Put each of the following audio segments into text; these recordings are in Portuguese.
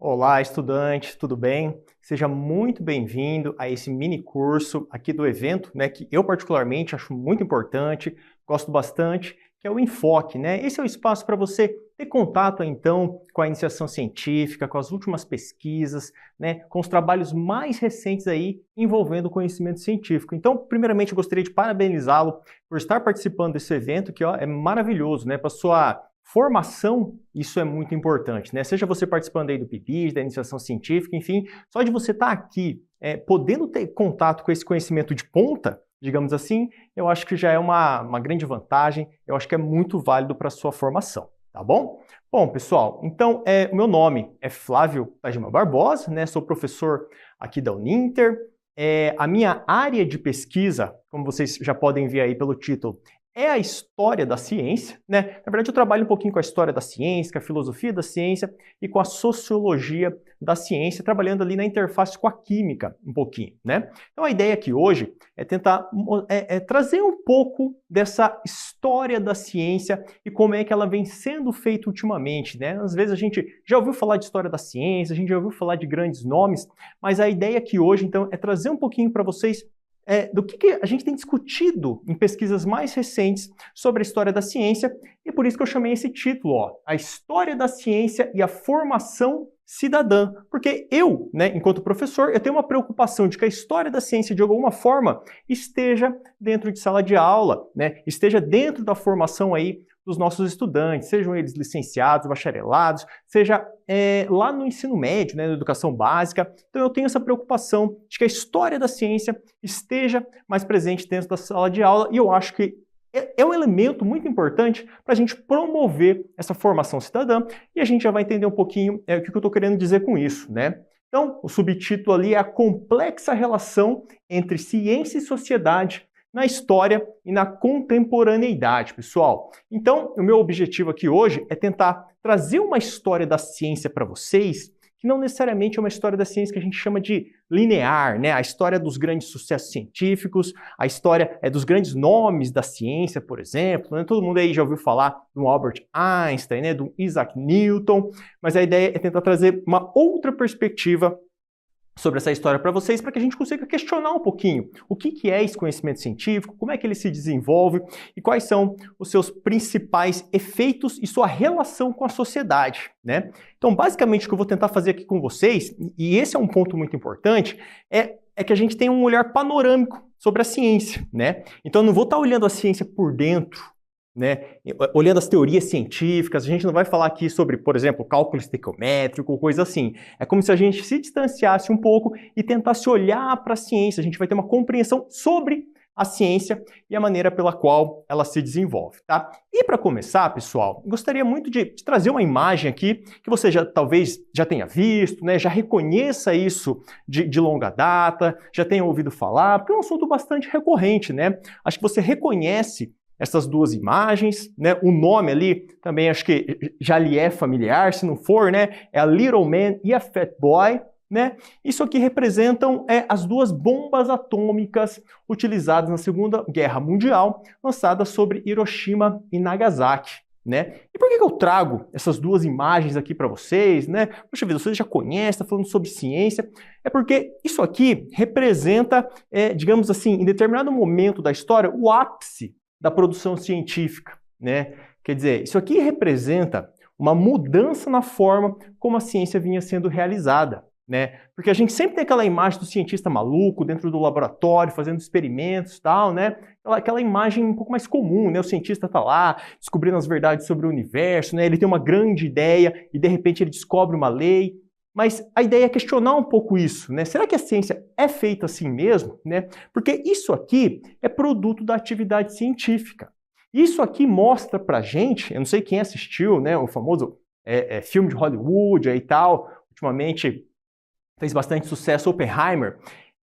Olá, estudante, tudo bem? Seja muito bem-vindo a esse mini curso aqui do evento, que eu particularmente acho muito importante, gosto bastante, que é o Enfoque, Esse é o espaço para você ter contato, então, com a iniciação científica, com as últimas pesquisas, com os trabalhos mais recentes aí envolvendo o conhecimento científico. Então, primeiramente, eu gostaria de parabenizá-lo por estar participando desse evento, que é maravilhoso, para sua formação, isso é muito importante, Seja você participando aí do PIBID, da iniciação científica, enfim, só de você estar aqui, podendo ter contato com esse conhecimento de ponta, digamos assim, eu acho que já é uma grande vantagem, eu acho que é muito válido para a sua formação, tá bom? Bom, pessoal, então, o meu nome é Flávio Tajima Barbosa, Sou professor aqui da Uninter, a minha área de pesquisa, como vocês já podem ver aí pelo título, é a história da ciência, Na verdade, eu trabalho um pouquinho com a história da ciência, com a filosofia da ciência e com a sociologia da ciência, trabalhando ali na interface com a química um pouquinho, Então, a ideia aqui hoje é tentar trazer um pouco dessa história da ciência e como é que ela vem sendo feita ultimamente, Às vezes a gente já ouviu falar de história da ciência, a gente já ouviu falar de grandes nomes, mas a ideia aqui hoje, então, é trazer um pouquinho para vocês do que a gente tem discutido em pesquisas mais recentes sobre a história da ciência, e por isso que eu chamei esse título, A História da Ciência e a Formação Cidadã. Porque eu, enquanto professor, eu tenho uma preocupação de que a história da ciência, de alguma forma, esteja dentro de sala de aula, esteja dentro da formação aí dos nossos estudantes, sejam eles licenciados, bacharelados, seja lá no ensino médio, na educação básica. Então eu tenho essa preocupação de que a história da ciência esteja mais presente dentro da sala de aula, e eu acho que é um elemento muito importante para a gente promover essa formação cidadã, e a gente já vai entender um pouquinho o que eu estou querendo dizer com isso, Então, o subtítulo ali é a complexa relação entre ciência e sociedade na história e na contemporaneidade, pessoal. Então, o meu objetivo aqui hoje é tentar trazer uma história da ciência para vocês, que não necessariamente é uma história da ciência que a gente chama de linear, A história dos grandes sucessos científicos, a história dos grandes nomes da ciência, por exemplo, Todo mundo aí já ouviu falar do Albert Einstein, do Isaac Newton, mas a ideia é tentar trazer uma outra perspectiva sobre essa história para vocês, para que a gente consiga questionar um pouquinho o que é esse conhecimento científico, como é que ele se desenvolve e quais são os seus principais efeitos e sua relação com a sociedade, Então, basicamente, o que eu vou tentar fazer aqui com vocês, e esse é um ponto muito importante, é que a gente tenha um olhar panorâmico sobre a ciência, Então, eu não vou estar olhando a ciência por dentro, olhando as teorias científicas, a gente não vai falar aqui sobre, por exemplo, cálculo estequiométrico ou coisa assim. É como se a gente se distanciasse um pouco e tentasse olhar para a ciência. A gente vai ter uma compreensão sobre a ciência e a maneira pela qual ela se desenvolve, tá? E para começar, pessoal, gostaria muito de trazer uma imagem aqui que você talvez já tenha visto, Já reconheça isso de longa data, já tenha ouvido falar, porque é um assunto bastante recorrente, Acho que você reconhece essas duas imagens, O nome ali também acho que já lhe é familiar, se não for, É a Little Man e a Fat Boy, Isso aqui representam as duas bombas atômicas utilizadas na Segunda Guerra Mundial, lançadas sobre Hiroshima e Nagasaki, E por que eu trago essas duas imagens aqui para vocês, Poxa vida, vocês já conhecem, está falando sobre ciência. É porque isso aqui representa, digamos assim, em determinado momento da história, o ápice da produção científica, Quer dizer, isso aqui representa uma mudança na forma como a ciência vinha sendo realizada, Porque a gente sempre tem aquela imagem do cientista maluco dentro do laboratório, fazendo experimentos e tal, Aquela imagem um pouco mais comum, O cientista está lá, descobrindo as verdades sobre o universo, Ele tem uma grande ideia e, de repente, ele descobre uma lei. Mas a ideia é questionar um pouco isso, Será que a ciência é feita assim mesmo, Porque isso aqui é produto da atividade científica. Isso aqui mostra pra gente, eu não sei quem assistiu, o famoso filme de Hollywood e tal, ultimamente fez bastante sucesso, Oppenheimer.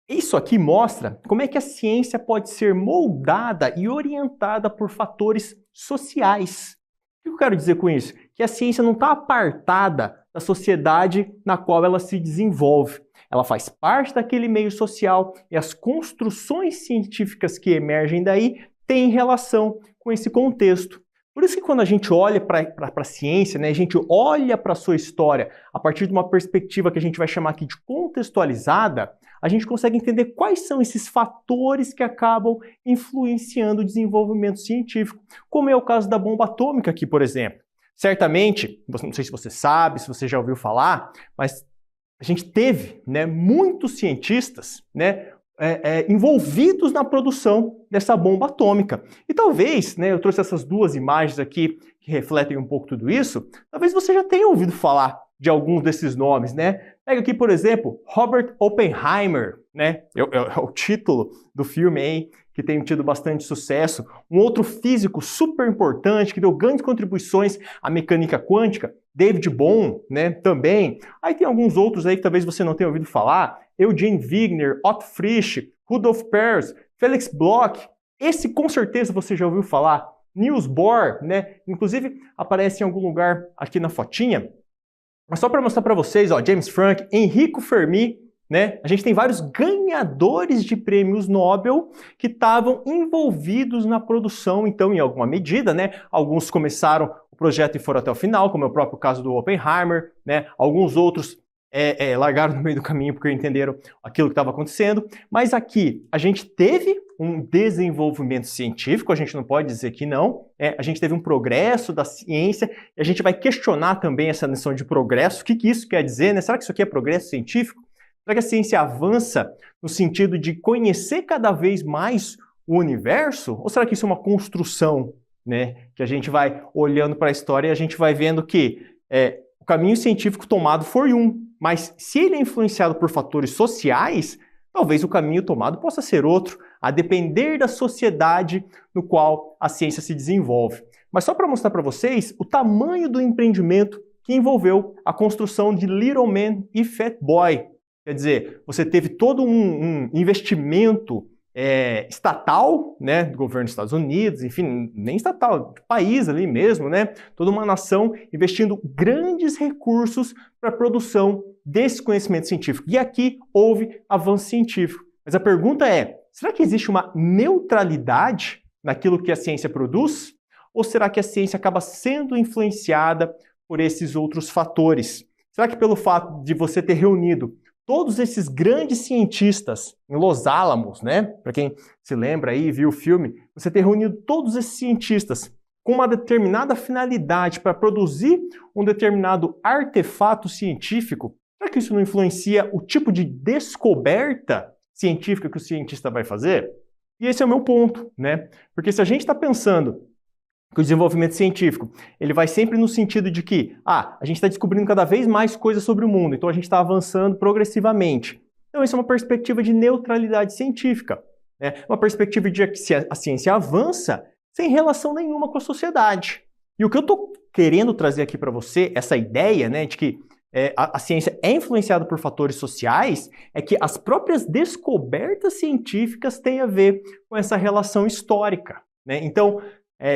Isso aqui mostra como é que a ciência pode ser moldada e orientada por fatores sociais. O que eu quero dizer com isso? Que a ciência não está apartada da sociedade na qual ela se desenvolve. Ela faz parte daquele meio social e as construções científicas que emergem daí têm relação com esse contexto. Por isso que quando a gente olha para a ciência, né, a gente olha para a sua história a partir de uma perspectiva que a gente vai chamar aqui de contextualizada, a gente consegue entender quais são esses fatores que acabam influenciando o desenvolvimento científico, como é o caso da bomba atômica aqui, por exemplo. Certamente, não sei se você sabe, se você já ouviu falar, mas a gente teve, né, muitos cientistas, né, envolvidos na produção dessa bomba atômica. E talvez, né, eu trouxe essas duas imagens aqui que refletem um pouco tudo isso, talvez você já tenha ouvido falar de alguns desses nomes, né? Pega aqui, por exemplo, Robert Oppenheimer, né? É o título do filme aí, que tem tido bastante sucesso. Um outro físico super importante, que deu grandes contribuições à mecânica quântica, David Bohm, né? Também. Aí tem alguns outros aí que talvez você não tenha ouvido falar, Eugene Wigner, Otto Frisch, Rudolf Peirce, Felix Bloch. Esse com certeza você já ouviu falar. Niels Bohr, né? Inclusive aparece em algum lugar aqui na fotinha. Mas só para mostrar para vocês, ó, James Franck, Enrico Fermi, né? A gente tem vários ganhadores de prêmios Nobel que estavam envolvidos na produção, então, em alguma medida, né? Alguns começaram o projeto e foram até o final, como é o próprio caso do Oppenheimer, né? Alguns outros largaram no meio do caminho porque entenderam aquilo que estava acontecendo. Mas aqui a gente teve um desenvolvimento científico, a gente não pode dizer que não, a gente teve um progresso da ciência e a gente vai questionar também essa noção de progresso. O que isso quer dizer, né? Será que isso aqui é progresso científico? Será que a ciência avança no sentido de conhecer cada vez mais o universo? Ou será que isso é uma construção, né? Que a gente vai olhando para a história e a gente vai vendo que o caminho científico tomado foi um, mas se ele é influenciado por fatores sociais, talvez o caminho tomado possa ser outro, a depender da sociedade no qual a ciência se desenvolve. Mas só para mostrar para vocês o tamanho do empreendimento que envolveu a construção de Little Man e Fat Boy. Quer dizer, você teve todo um investimento estatal, né, do governo dos Estados Unidos, enfim, nem estatal, do país ali mesmo, né, toda uma nação investindo grandes recursos para a produção desse conhecimento científico. E aqui houve avanço científico. Mas a pergunta é, será que existe uma neutralidade naquilo que a ciência produz? Ou será que a ciência acaba sendo influenciada por esses outros fatores? Será que pelo fato de você ter reunido todos esses grandes cientistas em Los Alamos, né? Para quem se lembra aí, viu o filme, você ter reunido todos esses cientistas com uma determinada finalidade para produzir um determinado artefato científico, será que isso não influencia o tipo de descoberta científica que o cientista vai fazer? E esse é o meu ponto, né? Porque se a gente está pensando que o desenvolvimento científico ele vai sempre no sentido de que a gente está descobrindo cada vez mais coisas sobre o mundo, então a gente está avançando progressivamente. Então isso é uma perspectiva de neutralidade científica, né? Uma perspectiva de que a ciência avança sem relação nenhuma com a sociedade. E o que eu estou querendo trazer aqui para você, essa ideia, né, de que a ciência é influenciada por fatores sociais, é que as próprias descobertas científicas têm a ver com essa relação histórica, né? Então,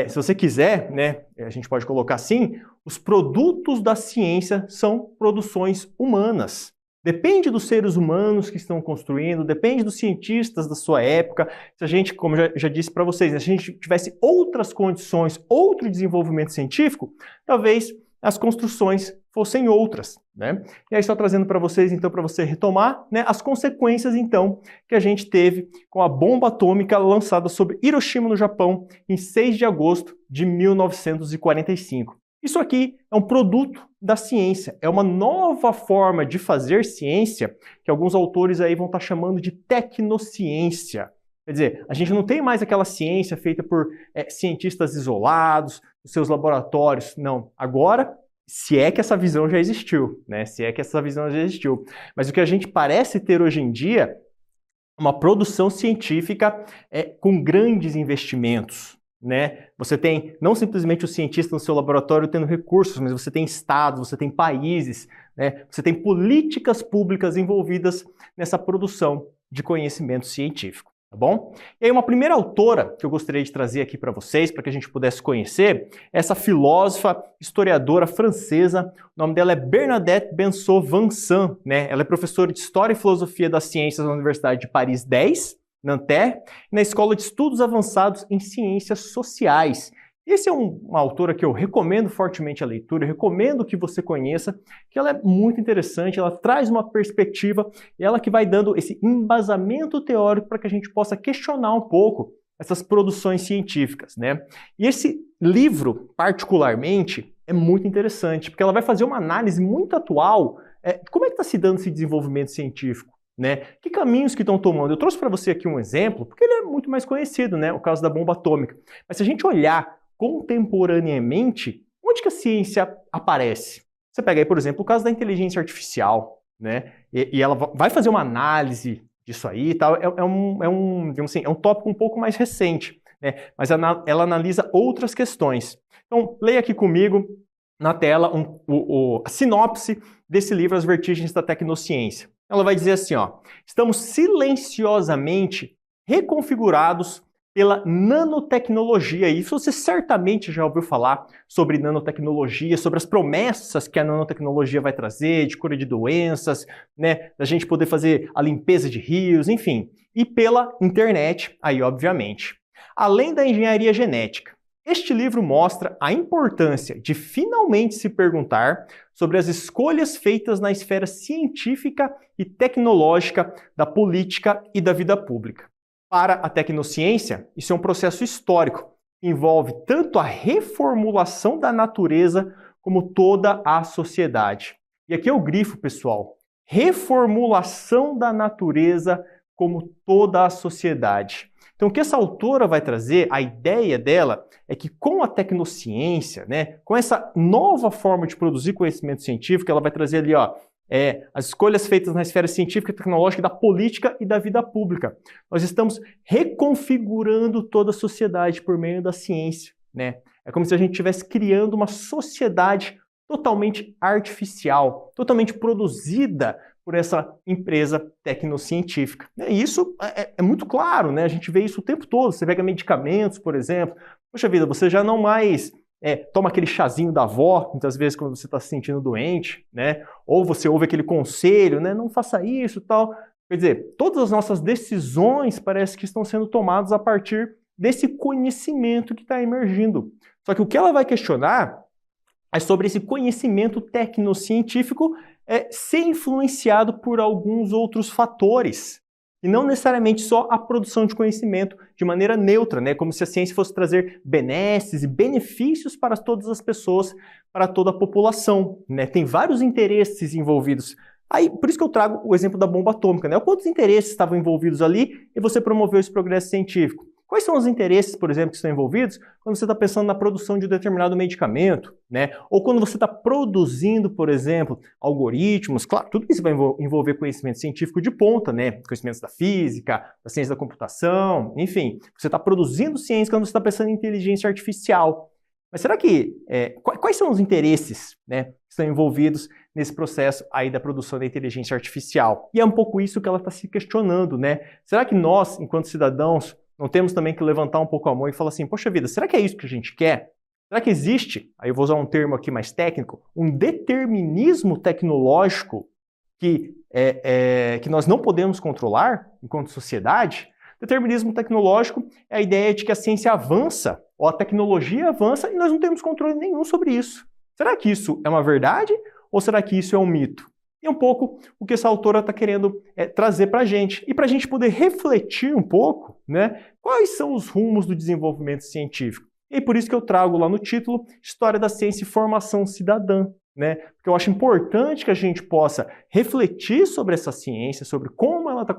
se você quiser, né, a gente pode colocar assim, os produtos da ciência são produções humanas. Depende dos seres humanos que estão construindo, depende dos cientistas da sua época. Se a gente, como já disse para vocês, se a gente tivesse outras condições, outro desenvolvimento científico, talvez as construções fossem outras, né? E aí só trazendo para vocês, então, para você retomar, né, as consequências, então, que a gente teve com a bomba atômica lançada sobre Hiroshima, no Japão, em 6 de agosto de 1945. Isso aqui é um produto da ciência, é uma nova forma de fazer ciência que alguns autores aí vão estar chamando de tecnociência. Quer dizer, a gente não tem mais aquela ciência feita por cientistas isolados, nos seus laboratórios, não. Agora, se é que essa visão já existiu, né? Se é que essa visão já existiu. Mas o que a gente parece ter hoje em dia é uma produção científica com grandes investimentos, né? Você tem não simplesmente o cientista no seu laboratório tendo recursos, mas você tem estados, você tem países, né? Você tem políticas públicas envolvidas nessa produção de conhecimento científico. Tá bom? E aí uma primeira autora que eu gostaria de trazer aqui para vocês, para que a gente pudesse conhecer, é essa filósofa, historiadora francesa, o nome dela é Bernadette Benson-Vincent, né? Ela é professora de História e Filosofia das Ciências na Universidade de Paris 10, Nanterre, e na Escola de Estudos Avançados em Ciências Sociais. Esse é uma autora que eu recomendo fortemente a leitura, eu recomendo que você conheça, que ela é muito interessante, ela traz uma perspectiva e ela que vai dando esse embasamento teórico para que a gente possa questionar um pouco essas produções científicas, né? E esse livro, particularmente, é muito interessante, porque ela vai fazer uma análise muito atual, como é que está se dando esse desenvolvimento científico, né? Que caminhos que estão tomando? Eu trouxe para você aqui um exemplo, porque ele é muito mais conhecido, né? O caso da bomba atômica. Mas se a gente olhar contemporaneamente, onde que a ciência aparece? Você pega aí, por exemplo, o caso da inteligência artificial, né? E ela vai fazer uma análise disso aí e tal. Digamos assim, é um tópico um pouco mais recente, né? Mas ela analisa outras questões. Então, leia aqui comigo na tela a sinopse desse livro, As Vertigens da Tecnociência. Ela vai dizer assim, ó: estamos silenciosamente reconfigurados pela nanotecnologia. E isso você certamente já ouviu falar sobre nanotecnologia, sobre as promessas que a nanotecnologia vai trazer, de cura de doenças, né, da gente poder fazer a limpeza de rios, enfim. E pela internet, aí obviamente. Além da engenharia genética, este livro mostra a importância de finalmente se perguntar sobre as escolhas feitas na esfera científica e tecnológica da política e da vida pública. Para a tecnociência, isso é um processo histórico que envolve tanto a reformulação da natureza como toda a sociedade. E aqui é o grifo, pessoal. Reformulação da natureza como toda a sociedade. Então, o que essa autora vai trazer, a ideia dela, é que com a tecnociência, né, com essa nova forma de produzir conhecimento científico, ela vai trazer ali, ó, as escolhas feitas na esfera científica e tecnológica, da política e da vida pública. Nós estamos reconfigurando toda a sociedade por meio da ciência, né? É como se a gente estivesse criando uma sociedade totalmente artificial, totalmente produzida por essa empresa tecnocientífica. E isso é muito claro, né? A gente vê isso o tempo todo. Você pega medicamentos, por exemplo. Poxa vida, você já não mais toma aquele chazinho da avó, muitas vezes quando você está se sentindo doente, né? Ou você ouve aquele conselho, né? Não faça isso e tal. Quer dizer, todas as nossas decisões parece que estão sendo tomadas a partir desse conhecimento que está emergindo. Só que o que ela vai questionar é sobre esse conhecimento tecnocientífico ser influenciado por alguns outros fatores. E não necessariamente só a produção de conhecimento de maneira neutra, né? Como se a ciência fosse trazer benesses e benefícios para todas as pessoas, para toda a população, né? Tem vários interesses envolvidos. Aí, por isso que eu trago o exemplo da bomba atômica, né? Quantos interesses estavam envolvidos ali e você promoveu esse progresso científico? Quais são os interesses, por exemplo, que estão envolvidos quando você está pensando na produção de um determinado medicamento, né? Ou quando você está produzindo, por exemplo, algoritmos? Claro, tudo isso vai envolver conhecimento científico de ponta, né? Conhecimentos da física, da ciência da computação, enfim. Você está produzindo ciência quando você está pensando em inteligência artificial. Mas será que, quais são os interesses, né, que estão envolvidos nesse processo aí da produção da inteligência artificial? E é um pouco isso que ela está se questionando, né? Será que nós, enquanto cidadãos, não temos também que levantar um pouco a mão e falar assim, poxa vida, será que é isso que a gente quer? Será que existe, aí eu vou usar um termo aqui mais técnico, um determinismo tecnológico que nós não podemos controlar enquanto sociedade? Determinismo tecnológico é a ideia de que a ciência avança, ou a tecnologia avança, e nós não temos controle nenhum sobre isso. Será que isso é uma verdade, ou será que isso é um mito? E um pouco o que essa autora está querendo trazer para a gente. E para a gente poder refletir um pouco, né, quais são os rumos do desenvolvimento científico. E por isso que eu trago lá no título História da Ciência e Formação Cidadã. Né? Porque eu acho importante que a gente possa refletir sobre essa ciência, sobre como ela está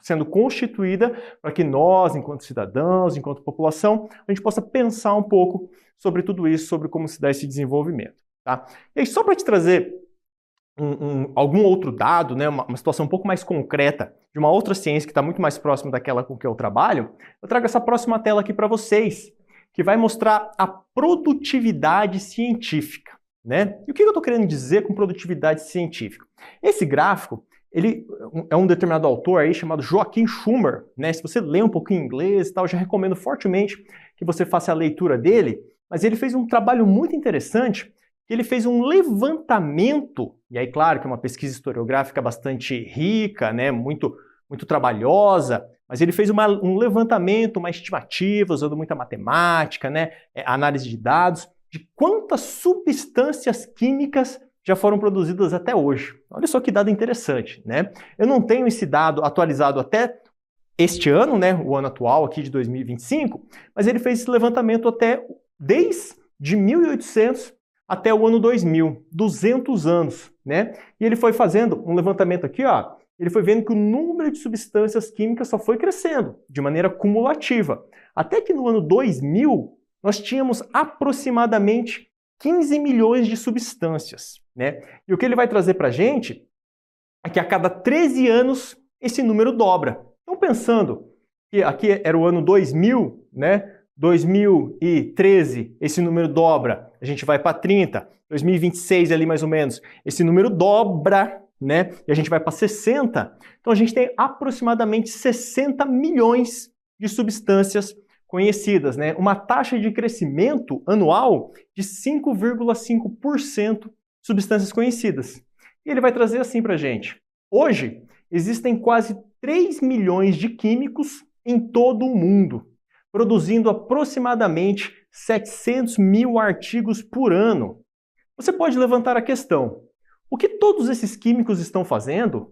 sendo constituída, para que nós, enquanto cidadãos, enquanto população, a gente possa pensar um pouco sobre tudo isso, sobre como se dá esse desenvolvimento. Tá? E aí, só para te trazer algum outro dado, né, uma situação um pouco mais concreta de uma outra ciência que está muito mais próxima daquela com que eu trabalho, eu trago essa próxima tela aqui para vocês, que vai mostrar a produtividade científica. Né? E o que eu estou querendo dizer com produtividade científica? Esse gráfico, ele é um determinado autor aí chamado Joachim Schumer. Né? Se você lê um pouquinho em inglês e tal, eu já recomendo fortemente que você faça a leitura dele, mas ele fez um trabalho muito interessante. Ele fez um levantamento, e aí claro que é uma pesquisa historiográfica bastante rica, né, muito muito trabalhosa, mas ele fez um levantamento, uma estimativa, usando muita matemática, né, análise de dados, de quantas substâncias químicas já foram produzidas até hoje. Olha só que dado interessante, né? Eu não tenho esse dado atualizado até este ano, né, o ano atual aqui de 2025, mas ele fez esse levantamento desde 1800 até o ano 2000, 200 anos, né? E ele foi fazendo um levantamento aqui, ó, ele foi vendo que o número de substâncias químicas só foi crescendo de maneira cumulativa. Até que no ano 2000, nós tínhamos aproximadamente 15 milhões de substâncias, né? E o que ele vai trazer para a gente é que a cada 13 anos esse número dobra. Então, pensando que aqui era o ano 2000, né? 2013, esse número dobra, a gente vai para 30, 2026 ali mais ou menos, esse número dobra, né? E a gente vai para 60. Então a gente tem aproximadamente 60 milhões de substâncias conhecidas, né? Uma taxa de crescimento anual de 5,5% substâncias conhecidas. E ele vai trazer assim para a gente. Hoje, existem quase 3 milhões de químicos em todo o mundo, produzindo aproximadamente 700 mil artigos por ano. Você pode levantar a questão: o que todos esses químicos estão fazendo?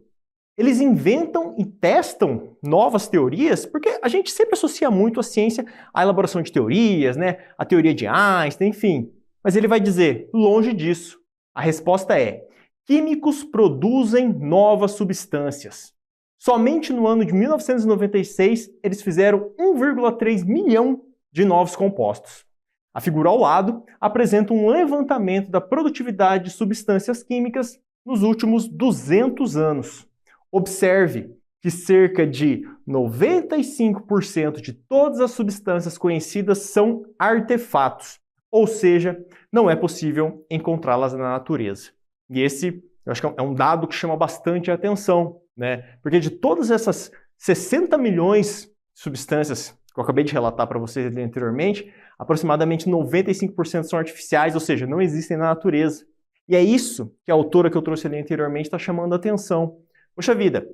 Eles inventam e testam novas teorias, porque a gente sempre associa muito a ciência à elaboração de teorias, né? A teoria de Einstein, enfim. Mas ele vai dizer, longe disso. A resposta é: químicos produzem novas substâncias. Somente no ano de 1996, eles fizeram 1,3 milhão de novos compostos. A figura ao lado apresenta um levantamento da produtividade de substâncias químicas nos últimos 200 anos. Observe que cerca de 95% de todas as substâncias conhecidas são artefatos, ou seja, não é possível encontrá-las na natureza. E esse, eu acho que é um dado que chama bastante a atenção, né? Porque de todas essas 60 milhões de substâncias que eu acabei de relatar para vocês anteriormente, aproximadamente 95% são artificiais, ou seja, não existem na natureza. E é isso que a autora que eu trouxe ali anteriormente está chamando a atenção. Poxa vida,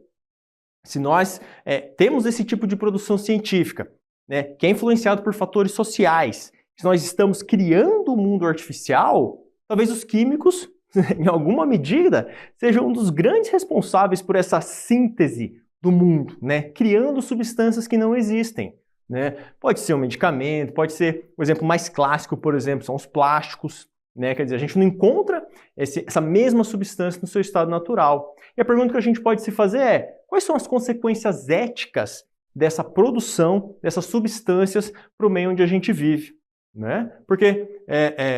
se nós temos esse tipo de produção científica, né, que é influenciado por fatores sociais, se nós estamos criando um mundo artificial, talvez os químicos, em alguma medida, sejam um dos grandes responsáveis por essa síntese do mundo, né, criando substâncias que não existem. Né? Pode ser um medicamento, pode ser, o exemplo mais clássico, por exemplo, são os plásticos. Né? Quer dizer, a gente não encontra essa mesma substância no seu estado natural. E a pergunta que a gente pode se fazer é: quais são as consequências éticas dessa produção dessas substâncias para o meio onde a gente vive? Né? Porque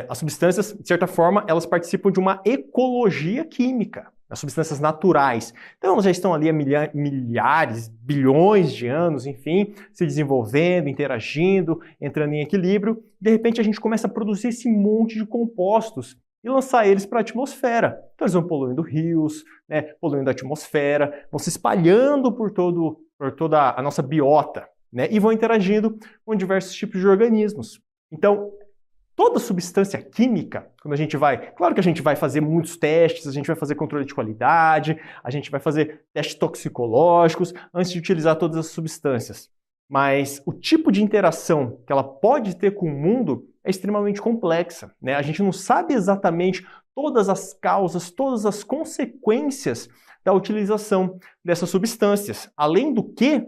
as substâncias, de certa forma, elas participam de uma ecologia química, as substâncias naturais. Então, elas já estão ali há milhares, bilhões de anos, enfim, se desenvolvendo, interagindo, entrando em equilíbrio. De repente, a gente começa a produzir esse monte de compostos e lançar eles para a atmosfera. Então, eles vão poluindo rios, né, poluindo a atmosfera, vão se espalhando por toda a nossa biota, né, e vão interagindo com diversos tipos de organismos. Então, toda substância química, quando a gente vai... Claro que a gente vai fazer muitos testes, a gente vai fazer controle de qualidade, a gente vai fazer testes toxicológicos antes de utilizar todas as substâncias. Mas o tipo de interação que ela pode ter com o mundo é extremamente complexa, né? A gente não sabe exatamente todas as causas, todas as consequências da utilização dessas substâncias. Além do que,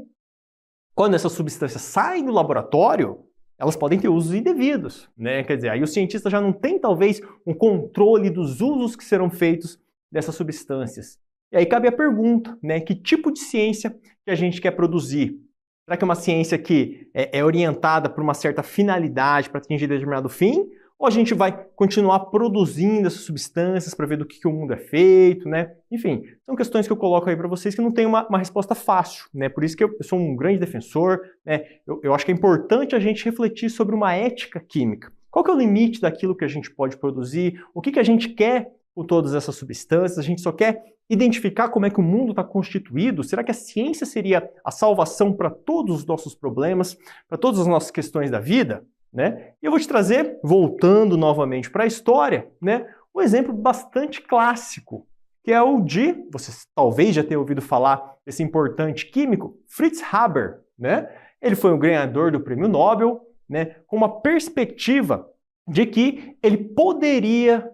quando essas substâncias saem do laboratório, elas podem ter usos indevidos, né? Quer dizer, aí o cientista já não tem, talvez, um controle dos usos que serão feitos dessas substâncias. E aí cabe a pergunta, né? Que tipo de ciência que a gente quer produzir? Será que é uma ciência que é orientada por uma certa finalidade para atingir determinado fim? Ou a gente vai continuar produzindo essas substâncias para ver do que o mundo é feito, né? Enfim, são questões que eu coloco aí para vocês que não tem uma resposta fácil, né? Por isso que eu sou um grande defensor, né? Eu acho que é importante a gente refletir sobre uma ética química. Qual que é o limite daquilo que a gente pode produzir? O que a gente quer com todas essas substâncias? A gente só quer identificar como é que o mundo está constituído? Será que a ciência seria a salvação para todos os nossos problemas, para todas as nossas questões da vida? Né? E eu vou te trazer, voltando novamente para a história, né, um exemplo bastante clássico que é o de, vocês talvez já tenham ouvido falar desse importante químico, Fritz Haber, né? Ele foi um ganhador do Prêmio Nobel, né, com uma perspectiva de que ele poderia,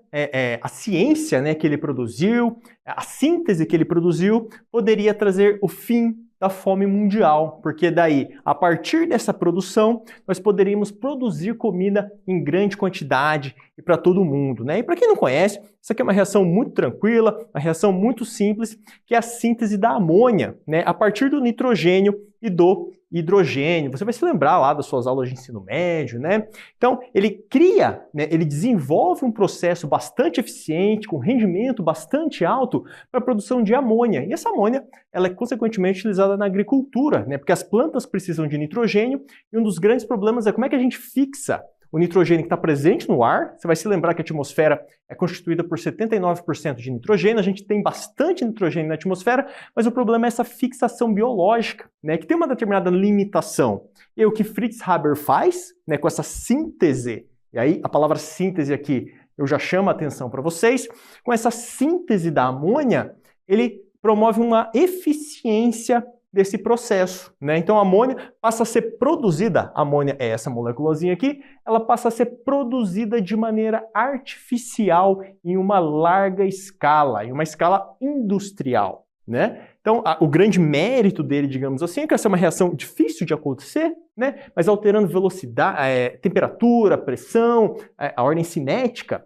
a ciência, né, que ele produziu, a síntese que ele produziu, poderia trazer o fim da fome mundial, porque daí, a partir dessa produção, nós poderíamos produzir comida em grande quantidade e para todo mundo, né? E para quem não conhece, isso aqui é uma reação muito tranquila, uma reação muito simples, que é a síntese da amônia, né? A partir do nitrogênio e do hidrogênio. Você vai se lembrar lá das suas aulas de ensino médio, né? Então, ele cria, né, ele desenvolve um processo bastante eficiente, com rendimento bastante alto para a produção de amônia. E essa amônia, ela é consequentemente utilizada na agricultura, né? Porque as plantas precisam de nitrogênio e um dos grandes problemas é como é que a gente fixa o nitrogênio que está presente no ar. Você vai se lembrar que a atmosfera é constituída por 79% de nitrogênio, a gente tem bastante nitrogênio na atmosfera, mas o problema é essa fixação biológica, né, que tem uma determinada limitação. E aí, o que Fritz Haber faz, né, com essa síntese, e aí a palavra síntese aqui eu já chamo a atenção para vocês, com essa síntese da amônia, ele promove uma eficiência desse processo, né? Então a amônia passa a ser produzida, a amônia é essa moléculazinha aqui, ela passa a ser produzida de maneira artificial em uma larga escala, em uma escala industrial, né? Então o grande mérito dele, digamos assim, é que essa é uma reação difícil de acontecer, né? Mas alterando velocidade, temperatura, pressão, a ordem cinética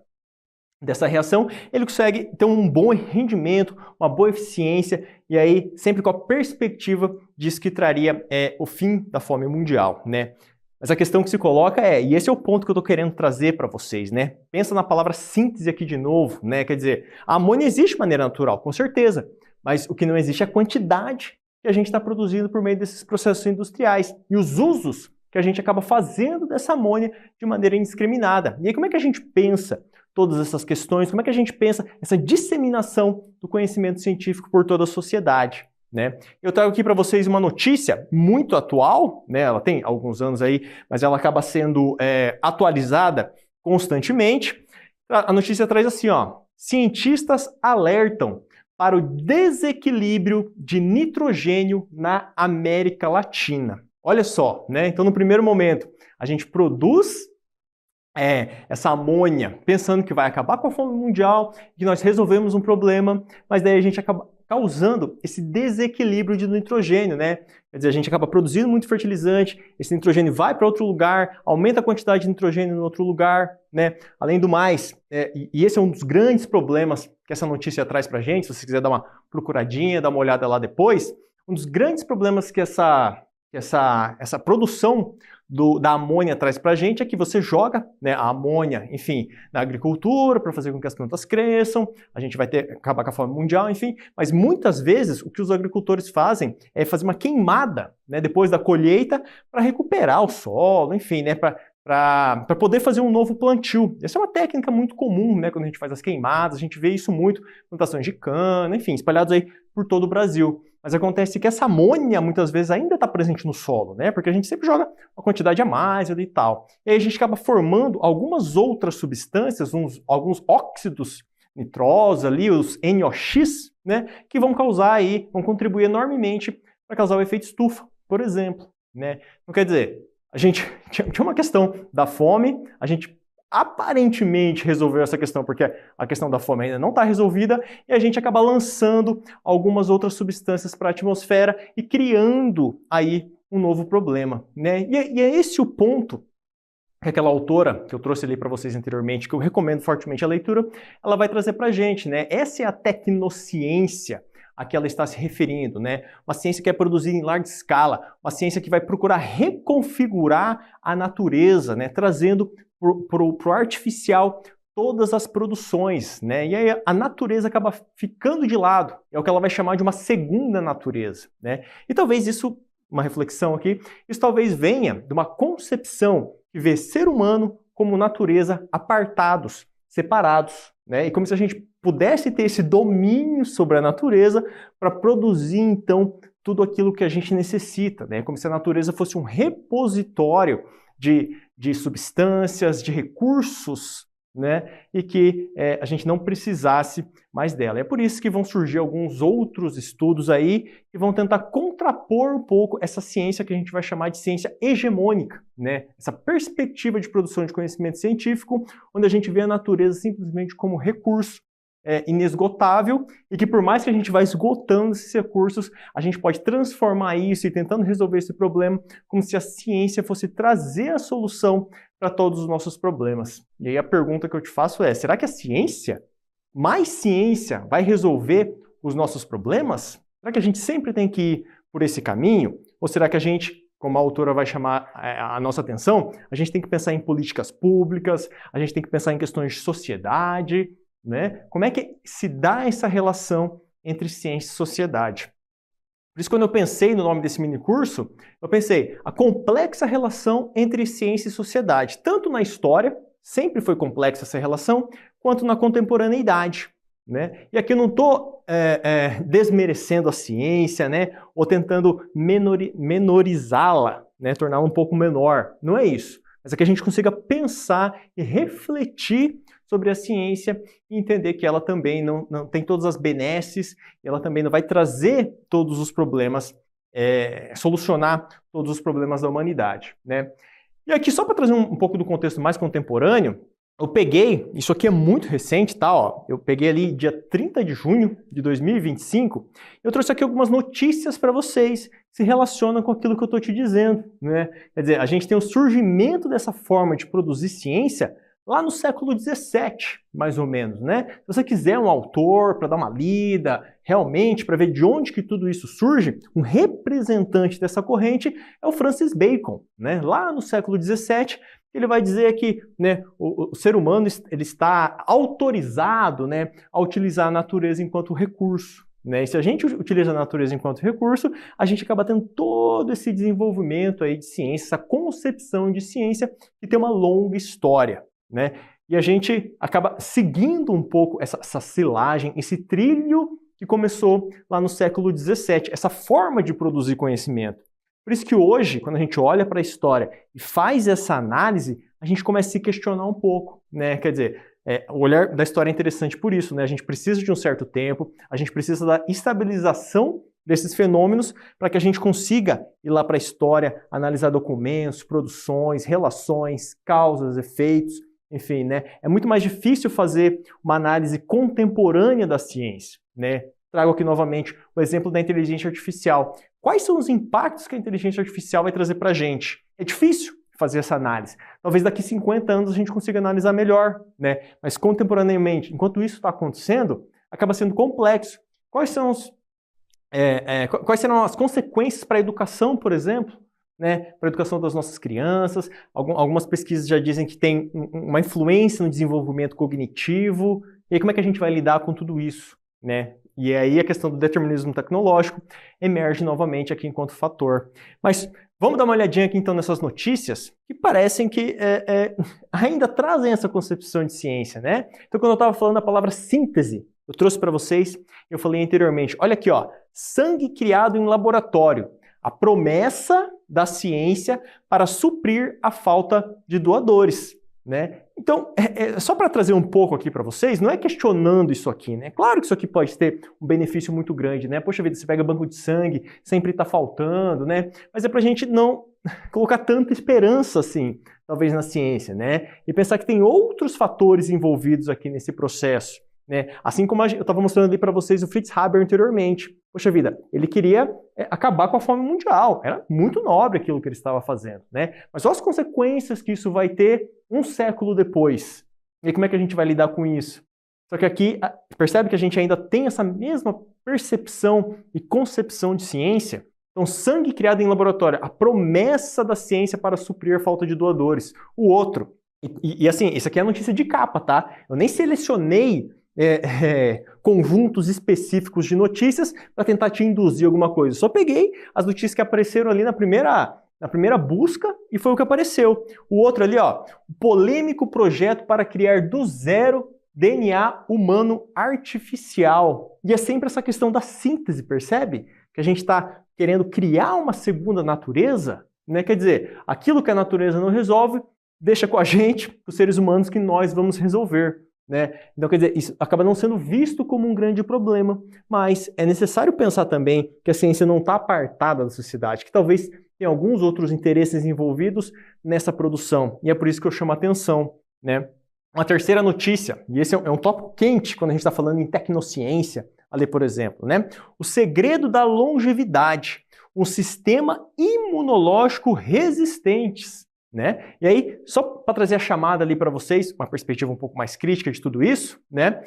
dessa reação, ele consegue ter um bom rendimento, uma boa eficiência, e aí sempre com a perspectiva disso que traria o fim da fome mundial, né? Mas a questão que se coloca e esse é o ponto que eu estou querendo trazer para vocês, né? Pensa na palavra síntese aqui de novo, né? Quer dizer, a amônia existe de maneira natural, com certeza, mas o que não existe é a quantidade que a gente está produzindo por meio desses processos industriais e os usos que a gente acaba fazendo dessa amônia de maneira indiscriminada. E aí como é que a gente pensa todas essas questões, como é que a gente pensa essa disseminação do conhecimento científico por toda a sociedade, né? Eu trago aqui para vocês uma notícia muito atual, né? Ela tem alguns anos aí, mas ela acaba sendo atualizada constantemente. A notícia traz assim, ó, cientistas alertam para o desequilíbrio de nitrogênio na América Latina. Olha só, né? Então no primeiro momento a gente produz essa amônia, pensando que vai acabar com a fome mundial, que nós resolvemos um problema, mas daí a gente acaba causando esse desequilíbrio de nitrogênio, né? Quer dizer, a gente acaba produzindo muito fertilizante, esse nitrogênio vai para outro lugar, aumenta a quantidade de nitrogênio no outro lugar, né? Além do mais, e esse é um dos grandes problemas que essa notícia traz para a gente, se você quiser dar uma procuradinha, dar uma olhada lá depois, um dos grandes problemas que essa produção da amônia traz para a gente é que você joga, né, a amônia, enfim, na agricultura para fazer com que as plantas cresçam, a gente vai acabar com a fome mundial, enfim, mas muitas vezes o que os agricultores fazem é fazer uma queimada, né, depois da colheita para recuperar o solo, enfim, né, para poder fazer um novo plantio. Essa é uma técnica muito comum, né, quando a gente faz as queimadas, a gente vê isso muito, plantações de cana, enfim, espalhados aí por todo o Brasil. Mas acontece que essa amônia muitas vezes ainda está presente no solo, né? Porque a gente sempre joga uma quantidade a mais ali e tal. E aí a gente acaba formando algumas outras substâncias, alguns óxidos nitrosos ali, os NOx, né? Que vão vão contribuir enormemente para causar o efeito estufa, por exemplo, né? Então quer dizer, a gente tinha uma questão da fome, a gente aparentemente resolveu essa questão, porque a questão da fome ainda não está resolvida, e a gente acaba lançando algumas outras substâncias para a atmosfera e criando aí um novo problema, né? E é esse o ponto que aquela autora que eu trouxe ali para vocês anteriormente, que eu recomendo fortemente a leitura, ela vai trazer para a gente, né? Essa é a tecnociência a que ela está se referindo, né? Uma ciência que é produzida em larga escala, uma ciência que vai procurar reconfigurar a natureza, né? Trazendo para o artificial todas as produções, né? E aí a natureza acaba ficando de lado, é o que ela vai chamar de uma segunda natureza, né? E talvez isso, uma reflexão aqui, isso talvez venha de uma concepção que vê ser humano como natureza apartados, separados, né? E como se a gente pudesse ter esse domínio sobre a natureza para produzir, então, tudo aquilo que a gente necessita, né? Como se a natureza fosse um repositório de substâncias, de recursos né? E que a gente não precisasse mais dela. É por isso que vão surgir alguns outros estudos aí que vão tentar contrapor um pouco essa ciência que a gente vai chamar de ciência hegemônica, né? Essa perspectiva de produção de conhecimento científico, onde a gente vê a natureza simplesmente como recurso inesgotável e que por mais que a gente vá esgotando esses recursos, a gente pode transformar isso e tentando resolver esse problema como se a ciência fosse trazer a solução para todos os nossos problemas. E aí a pergunta que eu te faço é, será que a ciência, mais ciência, vai resolver os nossos problemas? Será que a gente sempre tem que ir por esse caminho? Ou será que a gente, como a autora vai chamar a nossa atenção, a gente tem que pensar em políticas públicas, a gente tem que pensar em questões de sociedade, né? Como é que se dá essa relação entre ciência e sociedade? Por isso, quando eu pensei no nome desse minicurso, eu pensei a complexa relação entre ciência e sociedade. Tanto na história, sempre foi complexa essa relação, quanto na contemporaneidade, né? E aqui eu não estou desmerecendo a ciência, né? Ou tentando menorizá-la, né? Torná-la um pouco menor. Não é isso. Mas é que a gente consiga pensar e refletir sobre a ciência e entender que ela também não tem todas as benesses, ela também não vai trazer todos os problemas, solucionar todos os problemas da humanidade, né? E aqui, só para trazer um pouco do contexto mais contemporâneo, eu peguei, isso aqui é muito recente, tá? Ó, eu peguei ali dia 30 de junho de 2025, eu trouxe aqui algumas notícias para vocês que se relacionam com aquilo que eu estou te dizendo, né? Quer dizer, a gente tem o surgimento dessa forma de produzir ciência lá no século XVII, mais ou menos, né? Se você quiser um autor para dar uma lida, realmente, para ver de onde que tudo isso surge, um representante dessa corrente é o Francis Bacon, né? Lá no século XVII, ele vai dizer que, né, o ser humano ele está autorizado, né, a utilizar a natureza enquanto recurso, né? E se a gente utiliza a natureza enquanto recurso, a gente acaba tendo todo esse desenvolvimento aí de ciência, essa concepção de ciência que tem uma longa história, né? E a gente acaba seguindo um pouco essa silagem, esse trilho que começou lá no século XVII, essa forma de produzir conhecimento. Por isso que hoje, quando a gente olha para a história e faz essa análise, a gente começa a se questionar um pouco, né? Quer dizer, o olhar da história é interessante por isso, né? A gente precisa de um certo tempo, a gente precisa da estabilização desses fenômenos para que a gente consiga ir lá para a história, analisar documentos, produções, relações, causas, efeitos, enfim, né? É muito mais difícil fazer uma análise contemporânea da ciência, né? Trago aqui novamente o exemplo da inteligência artificial. Quais são os impactos que a inteligência artificial vai trazer para a gente? É difícil fazer essa análise. Talvez daqui 50 anos a gente consiga analisar melhor, né? Mas contemporaneamente, enquanto isso está acontecendo, acaba sendo complexo. Quais serão as consequências para a educação, por exemplo? Né, para a educação das nossas crianças. Algumas pesquisas já dizem que tem uma influência no desenvolvimento cognitivo. E aí, como é que a gente vai lidar com tudo isso, né? E aí a questão do determinismo tecnológico emerge novamente aqui enquanto fator. Mas vamos dar uma olhadinha aqui então nessas notícias que parecem que ainda trazem essa concepção de ciência, né? Então, quando eu estava falando a palavra síntese, eu trouxe para vocês, eu falei anteriormente, olha aqui, ó, sangue criado em laboratório. A promessa da ciência para suprir a falta de doadores, né? Então, só para trazer um pouco aqui para vocês, não é questionando isso aqui, né? Claro que isso aqui pode ter um benefício muito grande, né? Poxa vida, você pega banco de sangue, sempre está faltando, né? Mas é para a gente não colocar tanta esperança assim, talvez na ciência, né? E pensar que tem outros fatores envolvidos aqui nesse processo, né? Assim como eu estava mostrando ali para vocês o Fritz Haber anteriormente. Poxa vida, ele queria acabar com a fome mundial. Era muito nobre aquilo que ele estava fazendo, né? Mas olha as consequências que isso vai ter um século depois. E como é que a gente vai lidar com isso? Só que aqui, percebe que a gente ainda tem essa mesma percepção e concepção de ciência? Então, sangue criado em laboratório, a promessa da ciência para suprir a falta de doadores. O outro, e assim, isso aqui é a notícia de capa, tá? Eu nem selecionei conjuntos específicos de notícias para tentar te induzir alguma coisa. Só peguei as notícias que apareceram ali na primeira busca e foi o que apareceu. O outro ali, ó, polêmico projeto para criar do zero DNA humano artificial. E é sempre essa questão da síntese, percebe? Que a gente está querendo criar uma segunda natureza, né? Quer dizer, aquilo que a natureza não resolve, deixa com a gente, os seres humanos, que nós vamos resolver, né? Então, quer dizer, isso acaba não sendo visto como um grande problema, mas é necessário pensar também que a ciência não está apartada da sociedade, que talvez tenha alguns outros interesses envolvidos nessa produção, e é por isso que eu chamo a atenção, né? Uma terceira notícia, e esse é um tópico quente quando a gente está falando em tecnociência, ali, por exemplo, né? O segredo da longevidade, um sistema imunológico resistentes, né? E aí, só para trazer a chamada ali para vocês, uma perspectiva um pouco mais crítica de tudo isso, né?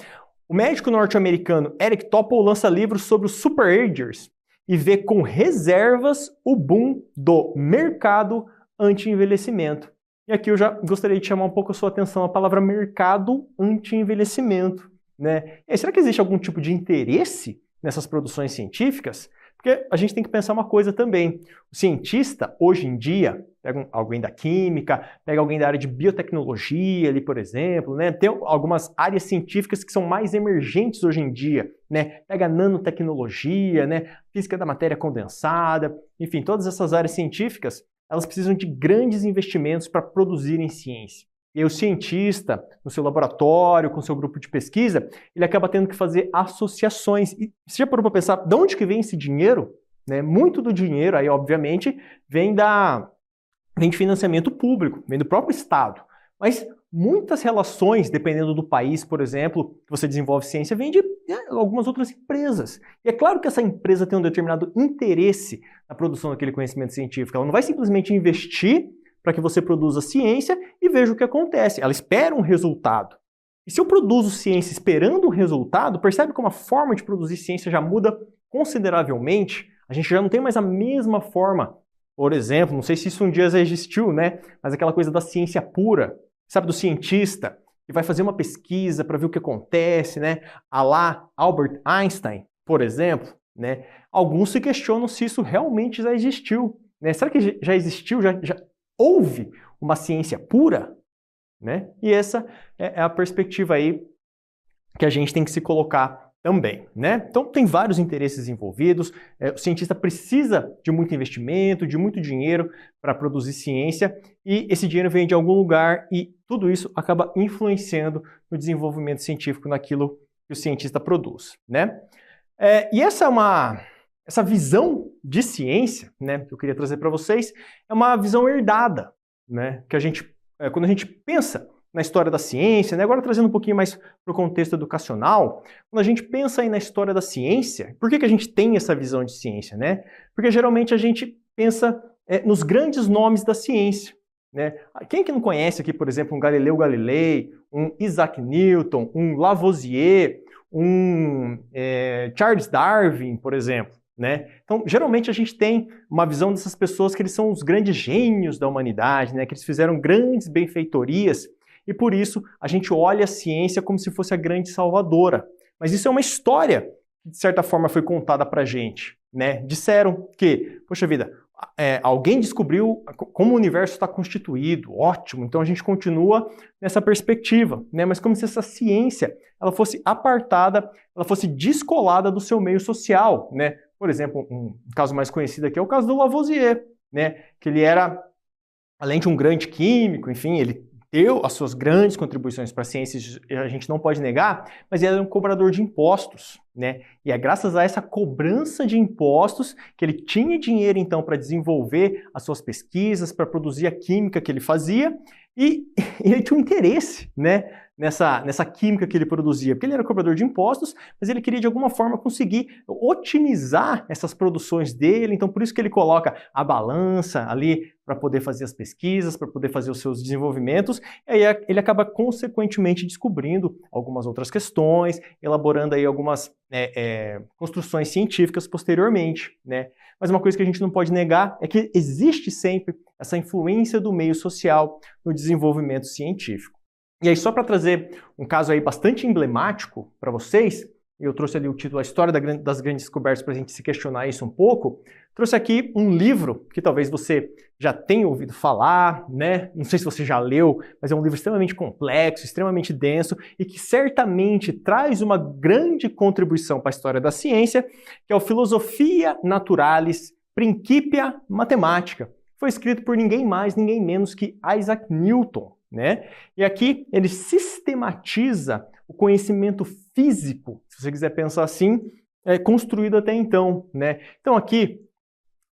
O médico norte-americano Eric Topol lança livros sobre os superagers e vê com reservas o boom do mercado anti-envelhecimento. E aqui eu já gostaria de chamar um pouco a sua atenção a palavra mercado anti-envelhecimento, né? E aí, será que existe algum tipo de interesse nessas produções científicas? Porque a gente tem que pensar uma coisa também. O cientista, hoje em dia, pega alguém da química, pega alguém da área de biotecnologia ali, por exemplo, né? Tem algumas áreas científicas que são mais emergentes hoje em dia, né? Pega nanotecnologia, né? Física da matéria condensada, enfim, todas essas áreas científicas, elas precisam de grandes investimentos para produzirem ciência. E aí o cientista, no seu laboratório, com seu grupo de pesquisa, ele acaba tendo que fazer associações. E você já parou para pensar de onde que vem esse dinheiro? Né? Muito do dinheiro, aí, obviamente, vem de financiamento público, vem do próprio Estado. Mas muitas relações, dependendo do país, por exemplo, que você desenvolve ciência, vem de algumas outras empresas. E é claro que essa empresa tem um determinado interesse na produção daquele conhecimento científico. Ela não vai simplesmente investir para que você produza ciência e veja o que acontece. Ela espera um resultado. E se eu produzo ciência esperando um resultado, percebe como a forma de produzir ciência já muda consideravelmente? A gente já não tem mais a mesma forma. Por exemplo, não sei se isso um dia já existiu, né? Mas aquela coisa da ciência pura, sabe, do cientista que vai fazer uma pesquisa para ver o que acontece, né? A lá Albert Einstein, por exemplo, né? Alguns se questionam se isso realmente já existiu, né? Será que já existiu? Já houve uma ciência pura? Né? E essa é a perspectiva aí que a gente tem que se colocar também, né? Então tem vários interesses envolvidos, o cientista precisa de muito investimento, de muito dinheiro para produzir ciência e esse dinheiro vem de algum lugar e tudo isso acaba influenciando no desenvolvimento científico naquilo que o cientista produz, né? E essa visão de ciência, né, que eu queria trazer para vocês, é uma visão herdada, né? Que a gente, quando a gente pensa na história da ciência, né? Agora trazendo um pouquinho mais para o contexto educacional, quando a gente pensa aí na história da ciência, por que a gente tem essa visão de ciência, né? Porque geralmente a gente pensa nos grandes nomes da ciência, né? Quem que não conhece aqui, por exemplo, um Galileu Galilei, um Isaac Newton, um Lavoisier, um Charles Darwin, por exemplo, né? Então, geralmente a gente tem uma visão dessas pessoas que eles são os grandes gênios da humanidade, né? Que eles fizeram grandes benfeitorias, e por isso a gente olha a ciência como se fosse a grande salvadora. Mas isso é uma história que, de certa forma, foi contada pra gente, né? Disseram que, poxa vida, alguém descobriu como o universo está constituído, ótimo, então a gente continua nessa perspectiva, né? Mas como se essa ciência ela fosse apartada, ela fosse descolada do seu meio social, né? Por exemplo, um caso mais conhecido aqui é o caso do Lavoisier, né? Que ele era, além de um grande químico, enfim, ele deu as suas grandes contribuições para a ciência, a gente não pode negar, mas ele era um cobrador de impostos, né? E é graças a essa cobrança de impostos que ele tinha dinheiro, então, para desenvolver as suas pesquisas, para produzir a química que ele fazia, e ele tinha um interesse, né? Nessa química que ele produzia, porque ele era cobrador de impostos, mas ele queria de alguma forma conseguir otimizar essas produções dele, então por isso que ele coloca a balança ali para poder fazer as pesquisas, para poder fazer os seus desenvolvimentos, e aí ele acaba consequentemente descobrindo algumas outras questões, elaborando aí algumas construções científicas posteriormente, né? Mas uma coisa que a gente não pode negar é que existe sempre essa influência do meio social no desenvolvimento científico. E aí, só para trazer um caso aí bastante emblemático para vocês, eu trouxe ali o título A História das Grandes Descobertas para a gente se questionar isso um pouco, trouxe aqui um livro que talvez você já tenha ouvido falar, né? Não sei se você já leu, mas é um livro extremamente complexo, extremamente denso e que certamente traz uma grande contribuição para a história da ciência, que é o Philosophia Naturalis Principia Mathematica, foi escrito por ninguém mais, ninguém menos que Isaac Newton, né? E aqui ele sistematiza o conhecimento físico, se você quiser pensar assim, construído até então, né? Então aqui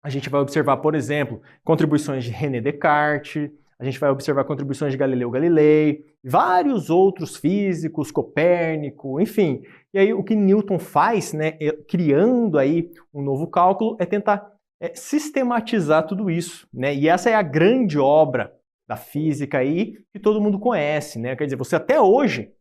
a gente vai observar, por exemplo, contribuições de René Descartes, a gente vai observar contribuições de Galileu Galilei, vários outros físicos, Copérnico, enfim. E aí o que Newton faz, né, criando aí um novo cálculo, é tentar sistematizar tudo isso, né? E essa é a grande obra da física aí que todo mundo conhece, né? Quer dizer, você até hoje,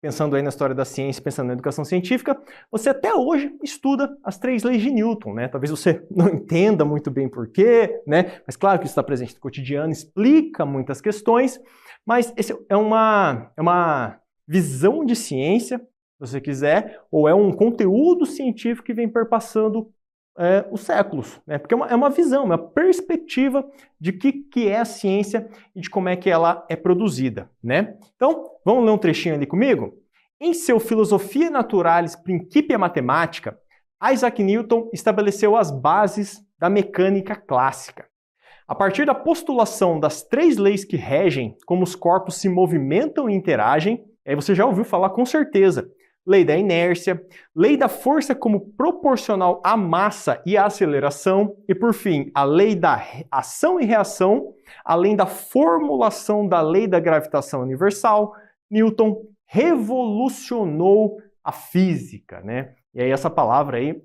pensando aí na história da ciência, pensando na educação científica, você até hoje estuda as 3 leis de Newton, né? Talvez você não entenda muito bem porquê, né? Mas claro que isso está presente no cotidiano, explica muitas questões, mas esse é uma visão de ciência, se você quiser, ou é um conteúdo científico que vem perpassando os séculos, né? Porque é uma visão, uma perspectiva de que é a ciência e de como é que ela é produzida, né? Então, vamos ler um trechinho ali comigo? Em seu Philosophia Naturalis Principia Mathematica, Isaac Newton estabeleceu as bases da mecânica clássica. A partir da postulação das 3 leis que regem como os corpos se movimentam e interagem, aí você já ouviu falar com certeza, lei da inércia, lei da força como proporcional à massa e à aceleração, e por fim, a lei da ação e reação, além da formulação da lei da gravitação universal, Newton revolucionou a física, né? E aí essa palavra aí,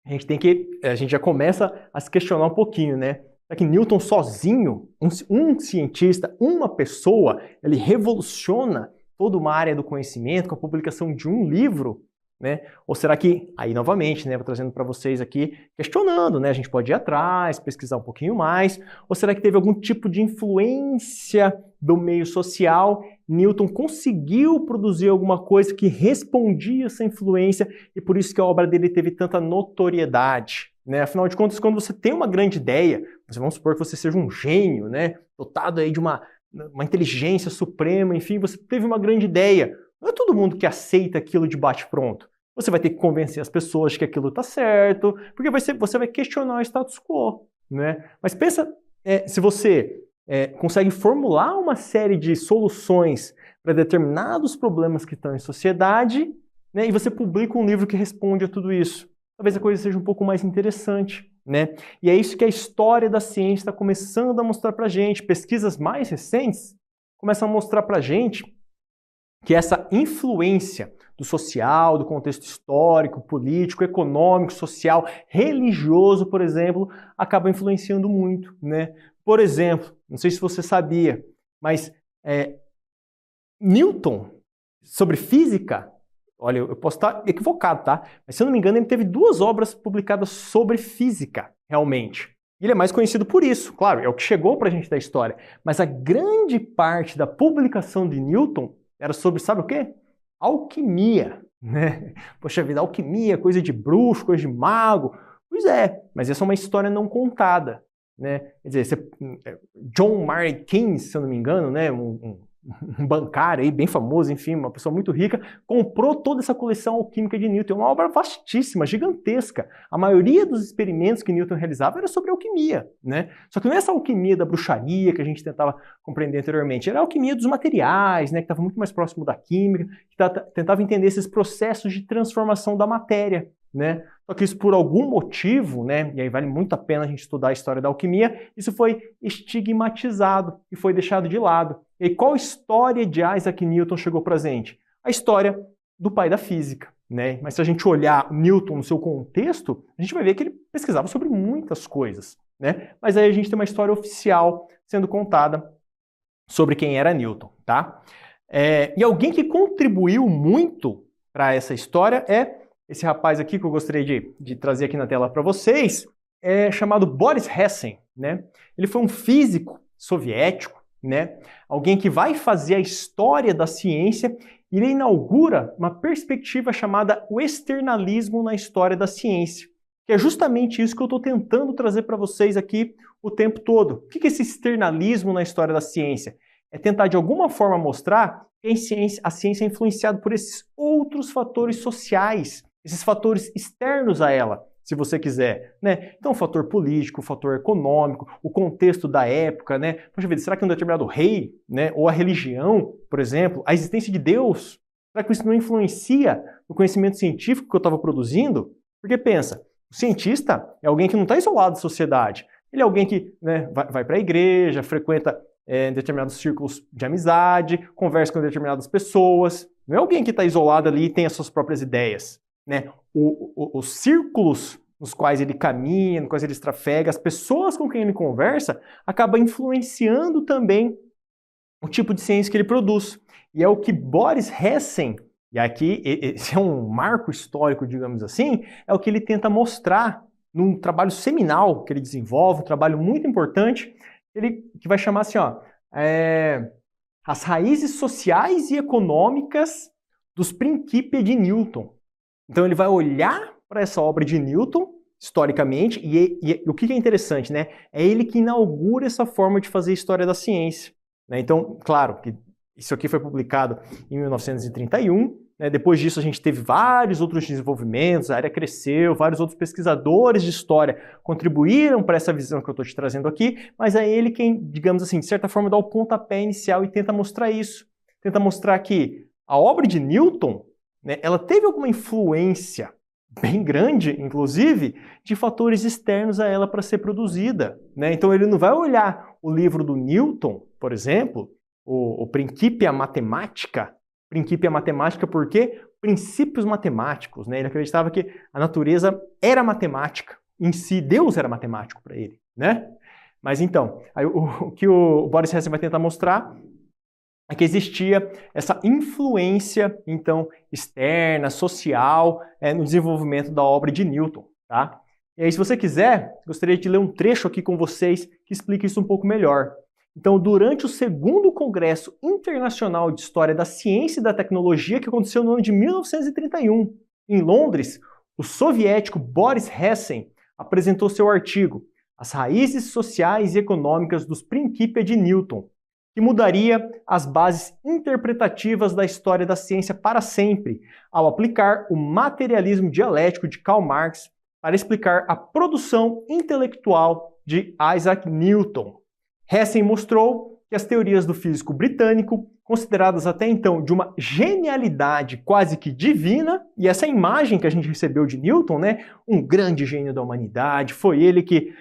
a gente já começa a se questionar um pouquinho, né? Será que Newton sozinho, um cientista, uma pessoa, ele revoluciona toda uma área do conhecimento com a publicação de um livro, né? Ou será que, aí novamente, né, vou trazendo para vocês aqui, questionando, né? A gente pode ir atrás, pesquisar um pouquinho mais, ou será que teve algum tipo de influência do meio social? Newton conseguiu produzir alguma coisa que respondia a essa influência e por isso que a obra dele teve tanta notoriedade, né? Afinal de contas, quando você tem uma grande ideia, vamos supor que você seja um gênio, né? Dotado aí de uma inteligência suprema, enfim, você teve uma grande ideia. Não é todo mundo que aceita aquilo de bate-pronto. Você vai ter que convencer as pessoas de que aquilo está certo, porque você vai questionar o status quo, né? Mas pensa, se você consegue formular uma série de soluções para determinados problemas que estão em sociedade, né, e você publica um livro que responde a tudo isso. Talvez a coisa seja um pouco mais interessante, né? E é isso que a história da ciência está começando a mostrar para a gente. Pesquisas mais recentes começam a mostrar para a gente que essa influência do social, do contexto histórico, político, econômico, social, religioso, por exemplo, acaba influenciando muito, né? Por exemplo, não sei se você sabia, mas Newton, sobre física, olha, eu posso estar equivocado, tá? Mas se eu não me engano, ele teve 2 obras publicadas sobre física, realmente. E ele é mais conhecido por isso, claro, é o que chegou pra gente da história. Mas a grande parte da publicação de Newton era sobre, sabe o quê? Alquimia, né? Poxa vida, alquimia, coisa de bruxo, coisa de mago. Pois é, mas essa é uma história não contada, né? Quer dizer, John Maynard Keynes, se eu não me engano, né? Um bancário aí, bem famoso, enfim, uma pessoa muito rica, comprou toda essa coleção alquímica de Newton. É uma obra vastíssima, gigantesca. A maioria dos experimentos que Newton realizava era sobre alquimia, né? Só que não é essa alquimia da bruxaria que a gente tentava compreender anteriormente, era a alquimia dos materiais, né? Que estava muito mais próximo da química, que tentava entender esses processos de transformação da matéria, né? Só que isso por algum motivo, né? E aí vale muito a pena a gente estudar a história da alquimia, isso foi estigmatizado e foi deixado de lado. E qual história de Isaac Newton chegou pra gente? A história do pai da física, né? Mas se a gente olhar Newton no seu contexto, a gente vai ver que ele pesquisava sobre muitas coisas, né? Mas aí a gente tem uma história oficial sendo contada sobre quem era Newton, tá? E alguém que contribuiu muito para essa história é esse rapaz aqui que eu gostaria de trazer aqui na tela para vocês, chamado Boris Hessen, né? Ele foi um físico soviético, né? Alguém que vai fazer a história da ciência e ele inaugura uma perspectiva chamada o externalismo na história da ciência, que é justamente isso que eu estou tentando trazer para vocês aqui o tempo todo. O que é esse externalismo na história da ciência? É tentar de alguma forma mostrar que a ciência é influenciada por esses outros fatores sociais, esses fatores externos a ela, se você quiser, né? Então, o fator político, o fator econômico, o contexto da época, né? Poxa vida, será que um determinado rei, né, ou a religião, por exemplo, a existência de Deus, será que isso não influencia no conhecimento científico que eu estava produzindo? Porque pensa, o cientista é alguém que não está isolado da sociedade. Ele é alguém que, né, vai para a igreja, frequenta determinados círculos de amizade, conversa com determinadas pessoas. Não é alguém que está isolado ali e tem as suas próprias ideias, né? Os círculos nos quais ele caminha, nos quais ele trafega, as pessoas com quem ele conversa, acaba influenciando também o tipo de ciência que ele produz. E é o que Boris Hessen, e aqui esse é um marco histórico, digamos assim, é o que ele tenta mostrar num trabalho seminal que ele desenvolve, um trabalho muito importante, que vai chamar assim, ó, as raízes sociais e econômicas dos Principia de Newton. Então ele vai olhar para essa obra de Newton, historicamente, e o que é interessante, né? É ele que inaugura essa forma de fazer história da ciência, né? Então, claro, que isso aqui foi publicado em 1931, né? Depois disso a gente teve vários outros desenvolvimentos, a área cresceu, vários outros pesquisadores de história contribuíram para essa visão que eu estou te trazendo aqui, mas é ele quem, digamos assim, de certa forma dá o pontapé inicial e tenta mostrar isso. Tenta mostrar que a obra de Newton, né, ela teve alguma influência bem grande, inclusive, de fatores externos a ela para ser produzida, né? Então ele não vai olhar o livro do Newton, por exemplo, o Principia Mathematica porque princípios matemáticos, né? Ele acreditava que a natureza era matemática, em si Deus era matemático para ele, né? Mas então, o que o Boris Hessen vai tentar mostrar é que existia essa influência, então, externa, social, no desenvolvimento da obra de Newton, tá? E aí, se você quiser, gostaria de ler um trecho aqui com vocês que explica isso um pouco melhor. Então, durante o segundo Congresso Internacional de História da Ciência e da Tecnologia, que aconteceu no ano de 1931, em Londres, o soviético Boris Hessen apresentou seu artigo As Raízes Sociais e Econômicas dos Principia de Newton, que mudaria as bases interpretativas da história da ciência para sempre, ao aplicar o materialismo dialético de Karl Marx para explicar a produção intelectual de Isaac Newton. Hessen mostrou que as teorias do físico britânico, consideradas até então de uma genialidade quase que divina, e essa imagem que a gente recebeu de Newton, né, um grande gênio da humanidade, foi ele que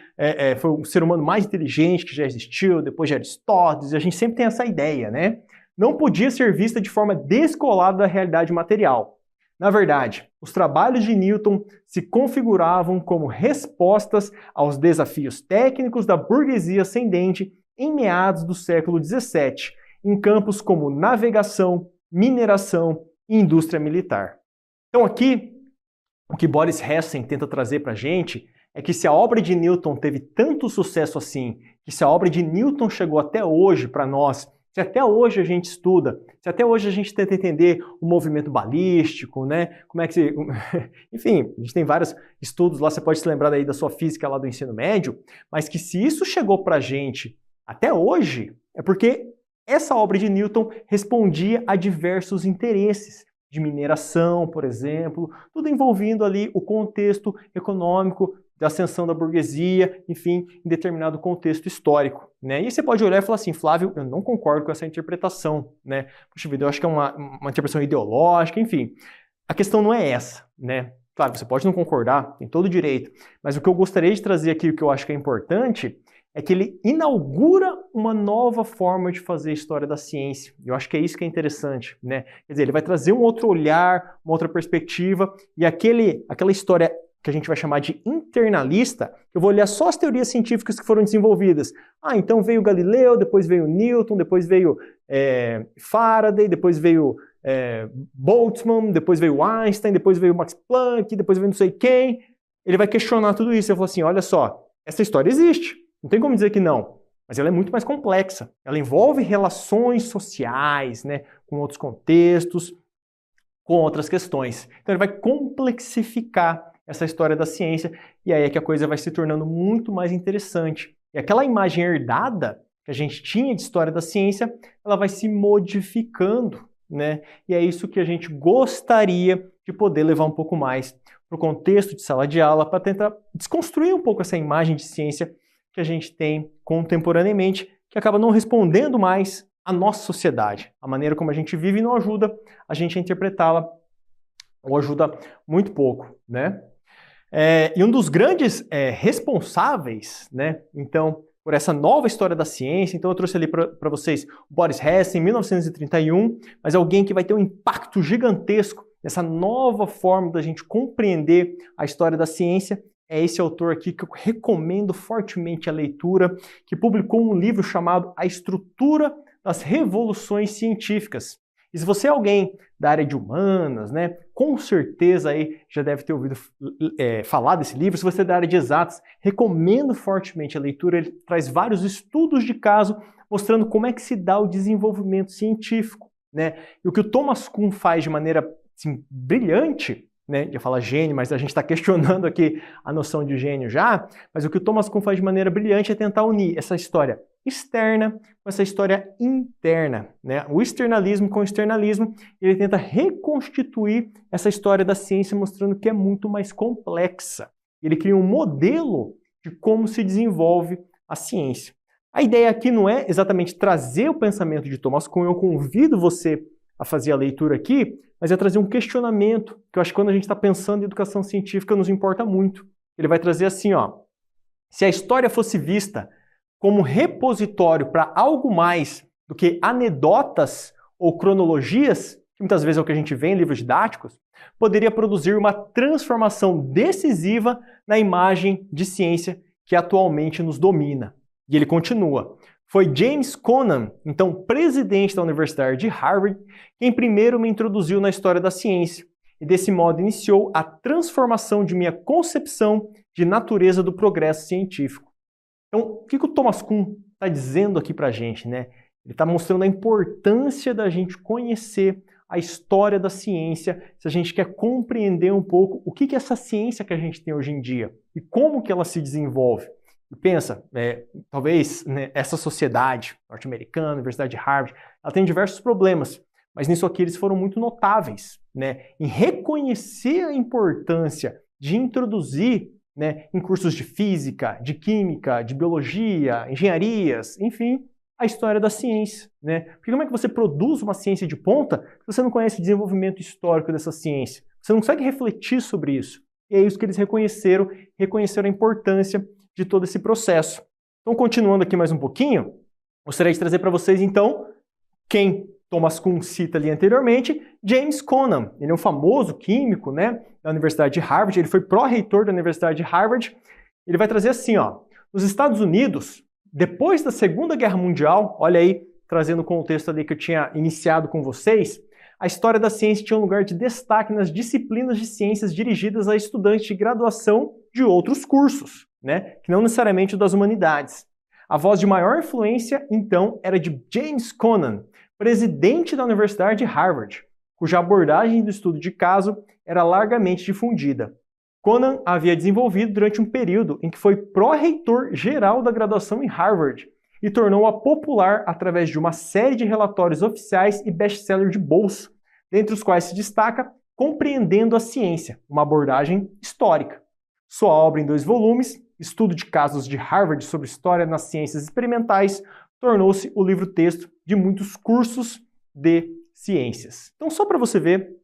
foi o ser humano mais inteligente que já existiu, depois de Aristóteles, e a gente sempre tem essa ideia, né? Não podia ser vista de forma descolada da realidade material. Na verdade, os trabalhos de Newton se configuravam como respostas aos desafios técnicos da burguesia ascendente em meados do século XVII, em campos como navegação, mineração e indústria militar. Então aqui, o que Boris Hessen tenta trazer para a gente é que se a obra de Newton teve tanto sucesso assim, que se a obra de Newton chegou até hoje para nós, se até hoje a gente estuda, se até hoje a gente tenta entender o movimento balístico, né? Como é que se... Enfim, a gente tem vários estudos lá, você pode se lembrar daí da sua física lá do ensino médio, mas que se isso chegou para a gente até hoje, é porque essa obra de Newton respondia a diversos interesses de mineração, por exemplo, tudo envolvendo ali o contexto econômico da ascensão da burguesia, enfim, em determinado contexto histórico, né? E você pode olhar e falar assim, Flávio, eu não concordo com essa interpretação, né? Puxa vida, eu acho que é uma interpretação ideológica, enfim. A questão não é essa, né? Claro, você pode não concordar, tem todo o direito, mas o que eu gostaria de trazer aqui, o que eu acho que é importante, é que ele inaugura uma nova forma de fazer a história da ciência. Eu acho que é isso que é interessante, né? Quer dizer, ele vai trazer um outro olhar, uma outra perspectiva, e aquela história que a gente vai chamar de internalista, eu vou olhar só as teorias científicas que foram desenvolvidas. Ah, então veio Galileu, depois veio Newton, depois veio Faraday, depois veio Boltzmann, depois veio Einstein, depois veio Max Planck, depois veio não sei quem. Ele vai questionar tudo isso. Eu falo assim, olha só, essa história existe. Não tem como dizer que não. Mas ela é muito mais complexa. Ela envolve relações sociais, né, com outros contextos, com outras questões. Então ele vai complexificar essa história da ciência, e aí é que a coisa vai se tornando muito mais interessante. E aquela imagem herdada que a gente tinha de história da ciência, ela vai se modificando, né? E é isso que a gente gostaria de poder levar um pouco mais para o contexto de sala de aula, para tentar desconstruir um pouco essa imagem de ciência que a gente tem contemporaneamente, que acaba não respondendo mais à nossa sociedade. A maneira como a gente vive não ajuda a gente a interpretá-la, ou ajuda muito pouco, né? E um dos grandes responsáveis, né, então, por essa nova história da ciência, então eu trouxe ali para vocês o Boris Hess, em 1931, mas alguém que vai ter um impacto gigantesco nessa nova forma da gente compreender a história da ciência, é esse autor aqui que eu recomendo fortemente a leitura, que publicou um livro chamado A Estrutura das Revoluções Científicas. E se você é alguém da área de humanas, né, com certeza aí já deve ter ouvido falar desse livro. Se você é da área de exatas, recomendo fortemente a leitura. Ele traz vários estudos de caso mostrando como é que se dá o desenvolvimento científico, né? E o que o Thomas Kuhn faz de maneira assim, brilhante, né? Eu ia falar gênio, mas a gente está questionando aqui a noção de gênio já, mas o que o Thomas Kuhn faz de maneira brilhante é tentar unir essa história externa com essa história interna, né? O externalismo com o externalismo, ele tenta reconstituir essa história da ciência mostrando que é muito mais complexa. Ele cria um modelo de como se desenvolve a ciência. A ideia aqui não é exatamente trazer o pensamento de Thomas Kuhn, eu convido você a fazer a leitura aqui, mas é trazer um questionamento, que eu acho que quando a gente está pensando em educação científica nos importa muito. Ele vai trazer assim, ó, se a história fosse vista como repositório para algo mais do que anedotas ou cronologias, que muitas vezes é o que a gente vê em livros didáticos, poderia produzir uma transformação decisiva na imagem de ciência que atualmente nos domina. E ele continua. Foi James Conan, então presidente da Universidade de Harvard, quem primeiro me introduziu na história da ciência e desse modo iniciou a transformação de minha concepção de natureza do progresso científico. Então, o que o Thomas Kuhn está dizendo aqui para a gente, né? Ele está mostrando a importância da gente conhecer a história da ciência, se a gente quer compreender um pouco o que é essa ciência que a gente tem hoje em dia e como que ela se desenvolve. E pensa, talvez né, essa sociedade norte-americana, Universidade de Harvard, ela tem diversos problemas, mas nisso aqui eles foram muito notáveis, né, em reconhecer a importância de introduzir né, em cursos de física, de química, de biologia, engenharias, enfim, a história da ciência. Né? Porque como é que você produz uma ciência de ponta se você não conhece o desenvolvimento histórico dessa ciência? Você não consegue refletir sobre isso. E é isso que eles reconheceram a importância de todo esse processo. Então, continuando aqui mais um pouquinho, gostaria de trazer para vocês, então, quem Thomas Kuhn cita ali anteriormente, James Conan. Ele é um famoso químico, né, da Universidade de Harvard, ele foi pró-reitor da Universidade de Harvard. Ele vai trazer assim, ó, nos Estados Unidos, depois da Segunda Guerra Mundial, olha aí, trazendo o contexto ali que eu tinha iniciado com vocês, a história da ciência tinha um lugar de destaque nas disciplinas de ciências dirigidas a estudantes de graduação de outros cursos, né, que não necessariamente o das humanidades. A voz de maior influência, então, era de James Conan, presidente da Universidade de Harvard, cuja abordagem do estudo de caso era largamente difundida. Conan havia desenvolvido durante um período em que foi pró-reitor geral da graduação em Harvard e tornou-a popular através de uma série de relatórios oficiais e best-seller de bolsa, dentre os quais se destaca Compreendendo a Ciência, uma abordagem histórica. Sua obra em 2 volumes, Estudo de Casos de Harvard sobre História nas Ciências Experimentais, tornou-se o livro-texto de muitos cursos de ciências. Então, só para você ver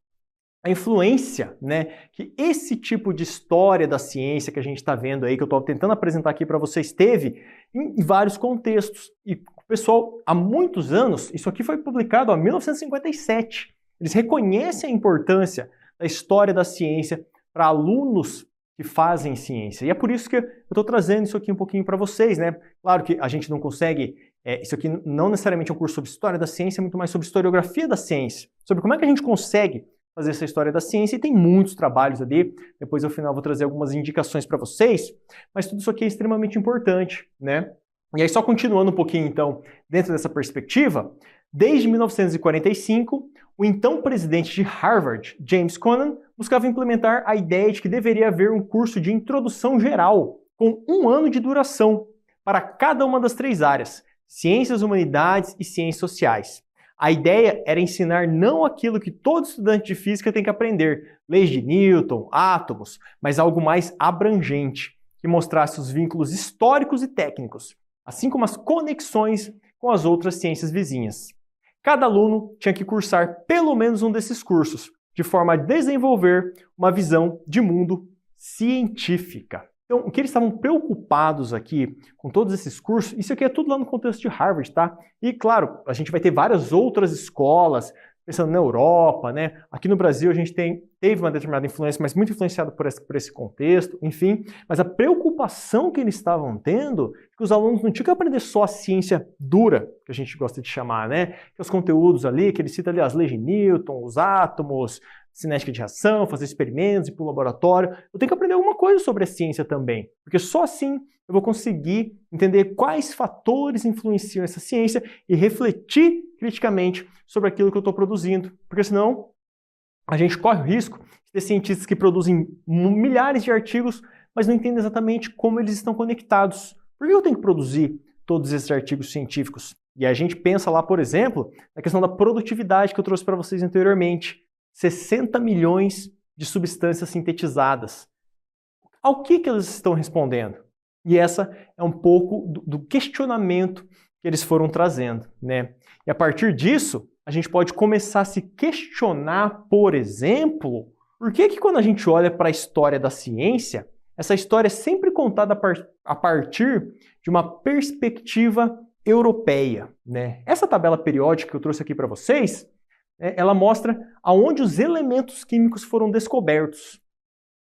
a influência, né, que esse tipo de história da ciência que a gente está vendo aí, que eu estou tentando apresentar aqui para vocês, teve em vários contextos. E, pessoal, há muitos anos, isso aqui foi publicado em 1957. Eles reconhecem a importância da história da ciência para alunos que fazem ciência. E é por isso que eu estou trazendo isso aqui um pouquinho para vocês, né? Claro que a gente não consegue, isso aqui não necessariamente é um curso sobre história da ciência, é muito mais sobre historiografia da ciência, sobre como é que a gente consegue fazer essa história da ciência, e tem muitos trabalhos ali, depois ao final vou trazer algumas indicações para vocês, mas tudo isso aqui é extremamente importante, né? E aí só continuando um pouquinho então, dentro dessa perspectiva, desde 1945, o então presidente de Harvard, James Conan, buscava implementar a ideia de que deveria haver um curso de introdução geral, com 1 ano de duração, para cada uma das 3 áreas, ciências, humanidades e ciências sociais. A ideia era ensinar não aquilo que todo estudante de física tem que aprender, leis de Newton, átomos, mas algo mais abrangente, que mostrasse os vínculos históricos e técnicos, assim como as conexões com as outras ciências vizinhas. Cada aluno tinha que cursar pelo menos um desses cursos, de forma a desenvolver uma visão de mundo científica. Então, o que eles estavam preocupados aqui com todos esses cursos, isso aqui é tudo lá no contexto de Harvard, tá? E, claro, a gente vai ter várias outras escolas, pensando na Europa, né? Aqui no Brasil a gente teve uma determinada influência, mas muito influenciado por esse contexto, enfim. Mas a preocupação que eles estavam tendo é que os alunos não tinham que aprender só a ciência dura, que a gente gosta de chamar, né? Que os conteúdos ali, que ele cita ali as leis de Newton, os átomos, cinética de reação, fazer experimentos, ir para o laboratório. Eu tenho que aprender alguma coisa sobre a ciência também, porque só assim eu vou conseguir entender quais fatores influenciam essa ciência e refletir criticamente sobre aquilo que eu estou produzindo, porque senão a gente corre o risco de ter cientistas que produzem milhares de artigos, mas não entendem exatamente como eles estão conectados. Por que eu tenho que produzir todos esses artigos científicos? E a gente pensa lá, por exemplo, na questão da produtividade que eu trouxe para vocês anteriormente. 60 milhões de substâncias sintetizadas. Ao que eles estão respondendo? E essa é um pouco do questionamento que eles foram trazendo, né? E a partir disso, a gente pode começar a se questionar, por exemplo, por que quando a gente olha para a história da ciência, essa história é sempre contada a partir de uma perspectiva europeia, né? Essa tabela periódica que eu trouxe aqui para vocês, ela mostra aonde os elementos químicos foram descobertos.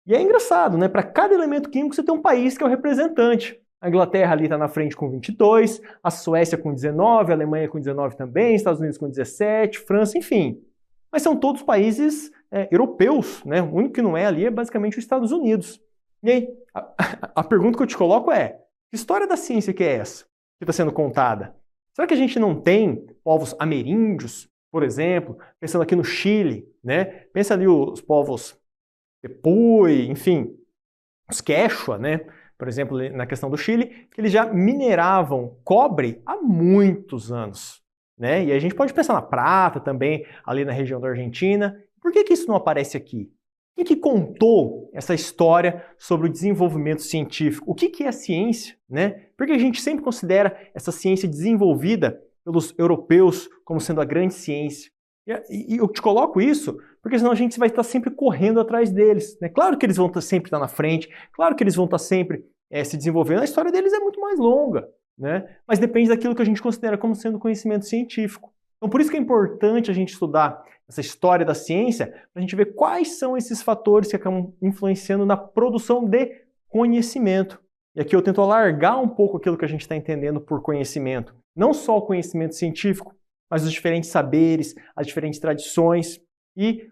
E é engraçado, né? Para cada elemento químico você tem um país que é o representante. A Inglaterra ali está na frente com 22, a Suécia com 19, a Alemanha com 19 também, Estados Unidos com 17, França, enfim. Mas são todos países europeus, né? O único que não é ali é basicamente os Estados Unidos. E aí, a pergunta que eu te coloco é, que história da ciência que é essa que está sendo contada? Será que a gente não tem povos ameríndios, por exemplo, pensando aqui no Chile, né? Pensa ali os povos Tepuy, enfim, os Quechua, né? Por exemplo, na questão do Chile, que eles já mineravam cobre há muitos anos, né? E a gente pode pensar na prata também, ali na região da Argentina. Por que isso não aparece aqui? Quem que contou essa história sobre o desenvolvimento científico? O que é a ciência, né? Porque a gente sempre considera essa ciência desenvolvida pelos europeus como sendo a grande ciência. E eu te coloco isso porque senão a gente vai estar sempre correndo atrás deles, né? Claro que eles vão sempre estar na frente, claro que eles vão estar sempre se desenvolvendo, a história deles é muito mais longa, né? Mas depende daquilo que a gente considera como sendo conhecimento científico. Então por isso que é importante a gente estudar essa história da ciência, para a gente ver quais são esses fatores que acabam influenciando na produção de conhecimento. E aqui eu tento alargar um pouco aquilo que a gente está entendendo por conhecimento. Não só o conhecimento científico, mas os diferentes saberes, as diferentes tradições. E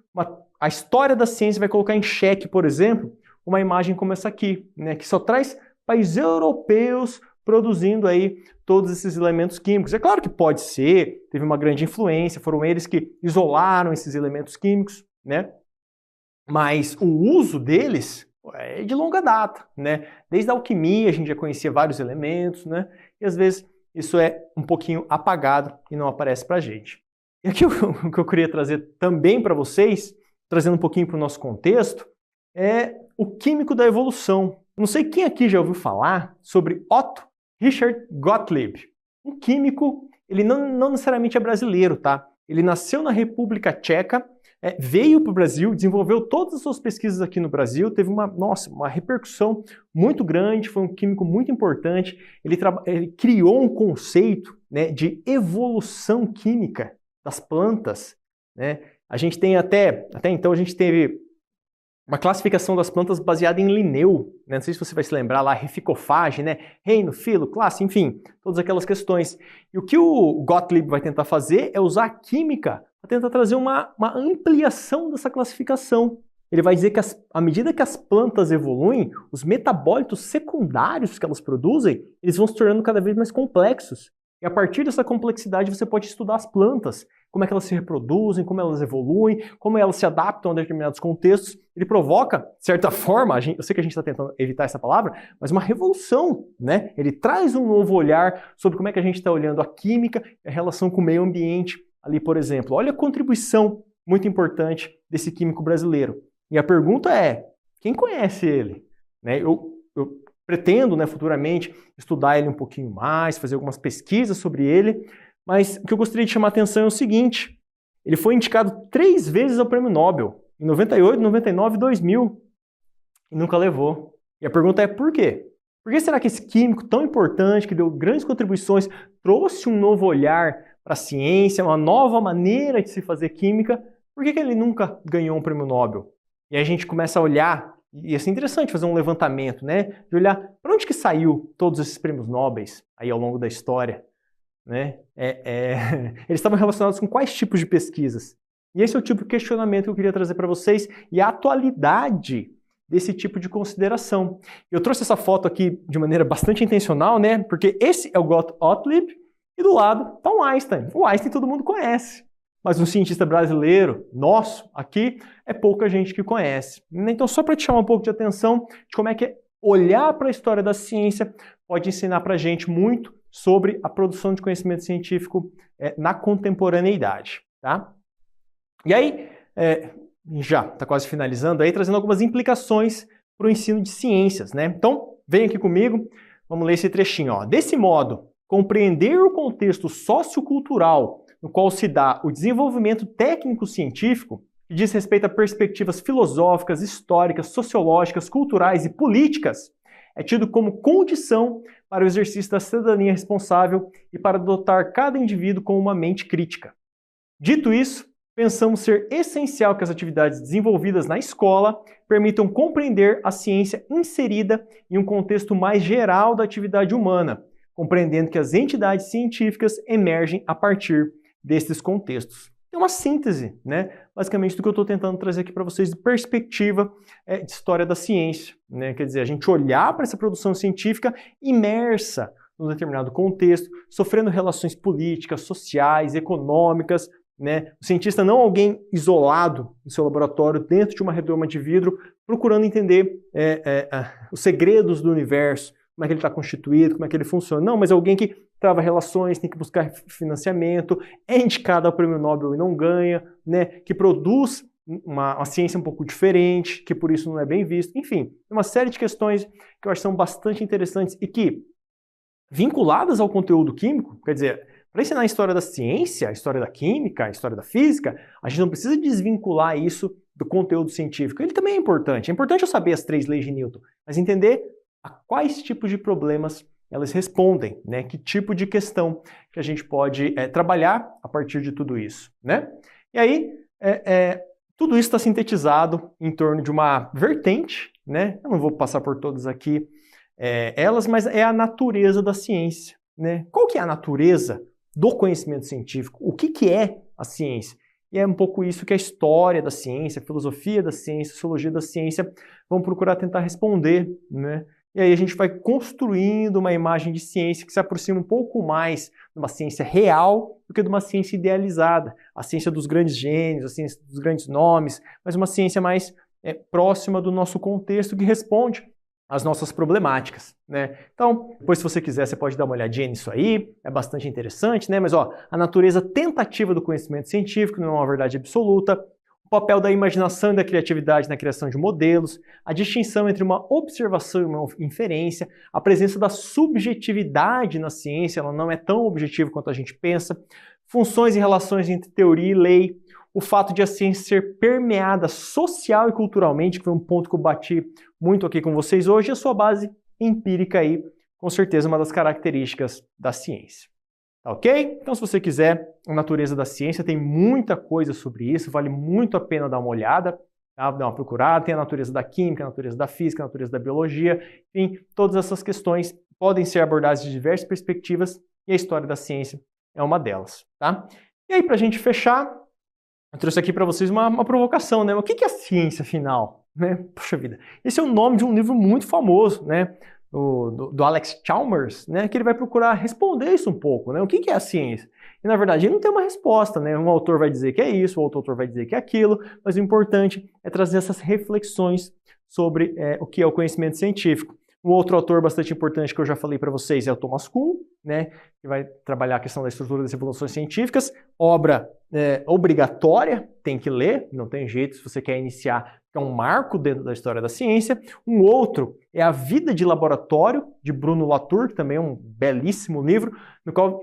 a história da ciência vai colocar em xeque, por exemplo, uma imagem como essa aqui, né, que só traz países europeus produzindo aí todos esses elementos químicos. É claro que pode ser, teve uma grande influência, foram eles que isolaram esses elementos químicos, né? Mas o uso deles é de longa data, né? Desde a alquimia a gente já conhecia vários elementos, né? E às vezes isso é um pouquinho apagado e não aparece pra gente. E aqui o que eu queria trazer também para vocês, trazendo um pouquinho para o nosso contexto, é o químico da evolução. Eu não sei quem aqui já ouviu falar sobre Otto Richard Gottlieb. Um químico, ele não necessariamente é brasileiro, tá? Ele nasceu na República Tcheca, veio para o Brasil, desenvolveu todas as suas pesquisas aqui no Brasil, teve uma repercussão muito grande, foi um químico muito importante. Ele criou um conceito, né, de evolução química das plantas, né? A gente tem até então a gente teve uma classificação das plantas baseada em Linneu, né? Não sei se você vai se lembrar lá, reficofage, né? Reino, filo, classe, enfim, todas aquelas questões. E o que o Gottlieb vai tentar fazer é usar a química para tentar trazer uma ampliação dessa classificação. Ele vai dizer que à medida que as plantas evoluem, os metabólitos secundários que elas produzem, eles vão se tornando cada vez mais complexos. E a partir dessa complexidade você pode estudar as plantas, como é que elas se reproduzem, como elas evoluem, como elas se adaptam a determinados contextos. Ele provoca, de certa forma, eu sei que a gente está tentando evitar essa palavra, mas uma revolução, né? Ele traz um novo olhar sobre como é que a gente está olhando a química, a relação com o meio ambiente, ali, por exemplo. Olha a contribuição muito importante desse químico brasileiro. E a pergunta é, quem conhece ele? Né? Eu pretendo, né, futuramente estudar ele um pouquinho mais, fazer algumas pesquisas sobre ele, mas o que eu gostaria de chamar a atenção é o seguinte, ele foi indicado 3 vezes ao Prêmio Nobel, em 98, 99 e 2000, e nunca levou. E a pergunta é por quê? Por que será que esse químico tão importante, que deu grandes contribuições, trouxe um novo olhar para a ciência, uma nova maneira de se fazer química, por que ele nunca ganhou um Prêmio Nobel? E aí a gente começa a olhar, e é interessante fazer um levantamento, né? De olhar para onde que saiu todos esses prêmios Nobel aí ao longo da história, né? Eles estavam relacionados com quais tipos de pesquisas? E esse é o tipo de questionamento que eu queria trazer para vocês e a atualidade desse tipo de consideração. Eu trouxe essa foto aqui de maneira bastante intencional, né? Porque esse é o Gottlieb e do lado está o Einstein. O Einstein todo mundo conhece. Mas um cientista brasileiro, nosso, aqui, é pouca gente que conhece. Então, só para te chamar um pouco de atenção de como é que olhar para a história da ciência pode ensinar para a gente muito sobre a produção de conhecimento científico na contemporaneidade. Tá? E aí, já está quase finalizando aí, trazendo algumas implicações para o ensino de ciências. Né? Então, vem aqui comigo, vamos ler esse trechinho. Ó. Desse modo, compreender o contexto sociocultural no qual se dá o desenvolvimento técnico-científico, que diz respeito a perspectivas filosóficas, históricas, sociológicas, culturais e políticas, é tido como condição para o exercício da cidadania responsável e para dotar cada indivíduo com uma mente crítica. Dito isso, pensamos ser essencial que as atividades desenvolvidas na escola permitam compreender a ciência inserida em um contexto mais geral da atividade humana, compreendendo que as entidades científicas emergem a partir desses contextos. É uma síntese, né? Basicamente, do que eu estou tentando trazer aqui para vocês de perspectiva de história da ciência. Né? Quer dizer, a gente olhar para essa produção científica imersa num determinado contexto, sofrendo relações políticas, sociais, econômicas. Né? O cientista não é alguém isolado no seu laboratório, dentro de uma redoma de vidro, procurando entender os segredos do universo, como é que ele está constituído, como é que ele funciona. Não, mas é alguém que trava relações, tem que buscar financiamento, é indicado ao Prêmio Nobel e não ganha, né? Que produz uma ciência um pouco diferente, que por isso não é bem visto. Enfim, uma série de questões que eu acho que são bastante interessantes e que, vinculadas ao conteúdo químico, quer dizer, para ensinar a história da ciência, a história da química, a história da física, a gente não precisa desvincular isso do conteúdo científico. Ele também é importante. É importante eu saber as 3 leis de Newton, mas entender a quais tipos de problemas elas respondem, né? Que tipo de questão que a gente pode trabalhar a partir de tudo isso, né? E aí, tudo isso está sintetizado em torno de uma vertente, né? Eu não vou passar por todas aqui elas, mas é a natureza da ciência, né? Qual que é a natureza do conhecimento científico? O que é a ciência? E é um pouco isso que a história da ciência, a filosofia da ciência, a sociologia da ciência vão procurar tentar responder, né? E aí a gente vai construindo uma imagem de ciência que se aproxima um pouco mais de uma ciência real do que de uma ciência idealizada. A ciência dos grandes gênios, a ciência dos grandes nomes, mas uma ciência mais próxima do nosso contexto que responde às nossas problemáticas, né? Então, depois se você quiser, você pode dar uma olhadinha nisso aí, é bastante interessante, né? Mas ó, a natureza tentativa do conhecimento científico não é uma verdade absoluta, o papel da imaginação e da criatividade na criação de modelos, a distinção entre uma observação e uma inferência, a presença da subjetividade na ciência, ela não é tão objetiva quanto a gente pensa, funções e relações entre teoria e lei, o fato de a ciência ser permeada social e culturalmente, que foi um ponto que eu bati muito aqui com vocês hoje, e a sua base empírica aí, com certeza uma das características da ciência. Tá ok? Então, se você quiser, a natureza da ciência tem muita coisa sobre isso, vale muito a pena dar uma olhada, tá? Dar uma procurada, tem a natureza da química, a natureza da física, a natureza da biologia, enfim, todas essas questões podem ser abordadas de diversas perspectivas e a história da ciência é uma delas, tá? E aí, para a gente fechar, eu trouxe aqui para vocês uma provocação, né? O que é a ciência, afinal? Né? Poxa vida, esse é o nome de um livro muito famoso, né? Do Alex Chalmers, né, que ele vai procurar responder isso um pouco, né, o que é a ciência? E na verdade ele não tem uma resposta, né, um autor vai dizer que é isso, o outro autor vai dizer que é aquilo, mas o importante é trazer essas reflexões sobre o que é o conhecimento científico. Um outro autor bastante importante que eu já falei para vocês é o Thomas Kuhn, né, que vai trabalhar a questão da estrutura das revoluções científicas. Obra obrigatória, tem que ler, não tem jeito se você quer iniciar, é um marco dentro da história da ciência. Um outro é A Vida de Laboratório, de Bruno Latour, que também é um belíssimo livro, no qual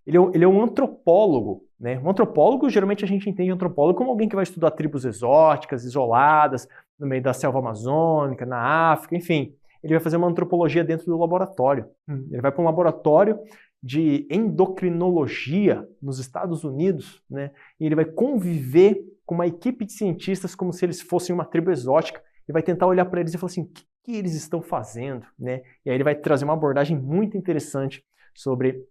ele é um antropólogo, né? Um antropólogo, geralmente a gente entende antropólogo como alguém que vai estudar tribos exóticas, isoladas, no meio da selva amazônica, na África, enfim. Ele vai fazer uma antropologia dentro do laboratório. Ele vai para um laboratório de endocrinologia nos Estados Unidos, né? E ele vai conviver com uma equipe de cientistas como se eles fossem uma tribo exótica e vai tentar olhar para eles e falar assim, o que eles estão fazendo, né? E aí ele vai trazer uma abordagem muito interessante sobre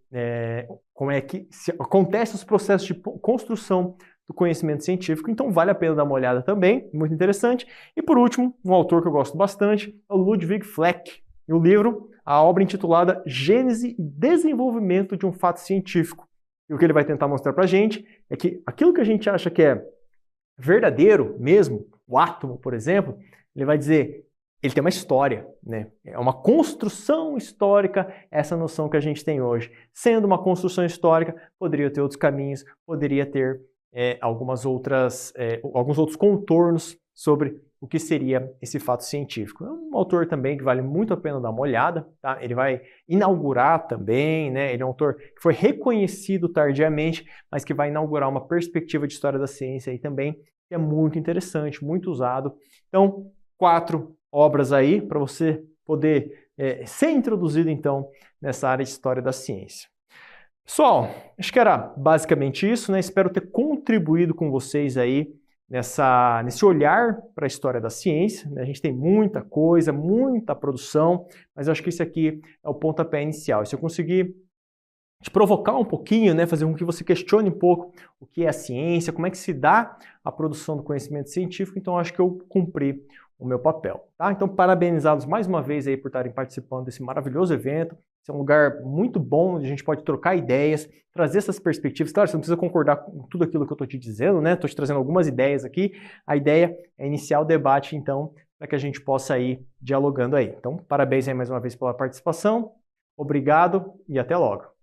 como é que acontecem os processos de construção do conhecimento científico, então vale a pena dar uma olhada também, muito interessante. E por último, um autor que eu gosto bastante é o Ludwig Fleck, e o livro, a obra intitulada Gênese e Desenvolvimento de um Fato Científico. E o que ele vai tentar mostrar para a gente é que aquilo que a gente acha que é verdadeiro mesmo, o átomo, por exemplo, ele vai dizer, ele tem uma história, né? É uma construção histórica essa noção que a gente tem hoje. Sendo uma construção histórica, poderia ter outros caminhos, poderia ter alguns outros contornos sobre o que seria esse fato científico. É um autor também que vale muito a pena dar uma olhada, tá? Ele vai inaugurar também, né? Ele é um autor que foi reconhecido tardiamente, mas que vai inaugurar uma perspectiva de história da ciência aí também, que é muito interessante, muito usado. Então, 4 obras aí para você poder ser introduzido então nessa área de história da ciência. Pessoal, acho que era basicamente isso, né? Espero ter contribuído com vocês aí nesse olhar para a história da ciência, né? A gente tem muita coisa, muita produção, mas eu acho que isso aqui é o pontapé inicial. E se eu conseguir te provocar um pouquinho, né? Fazer com que você questione um pouco o que é a ciência, como é que se dá a produção do conhecimento científico, então acho que eu cumpri o meu papel, tá? Então, parabenizá-los mais uma vez aí por estarem participando desse maravilhoso evento. Esse é um lugar muito bom onde a gente pode trocar ideias, trazer essas perspectivas. Claro, você não precisa concordar com tudo aquilo que eu estou te dizendo, né? Estou te trazendo algumas ideias aqui. A ideia é iniciar o debate, então, para que a gente possa ir dialogando aí. Então, parabéns aí mais uma vez pela participação. Obrigado e até logo.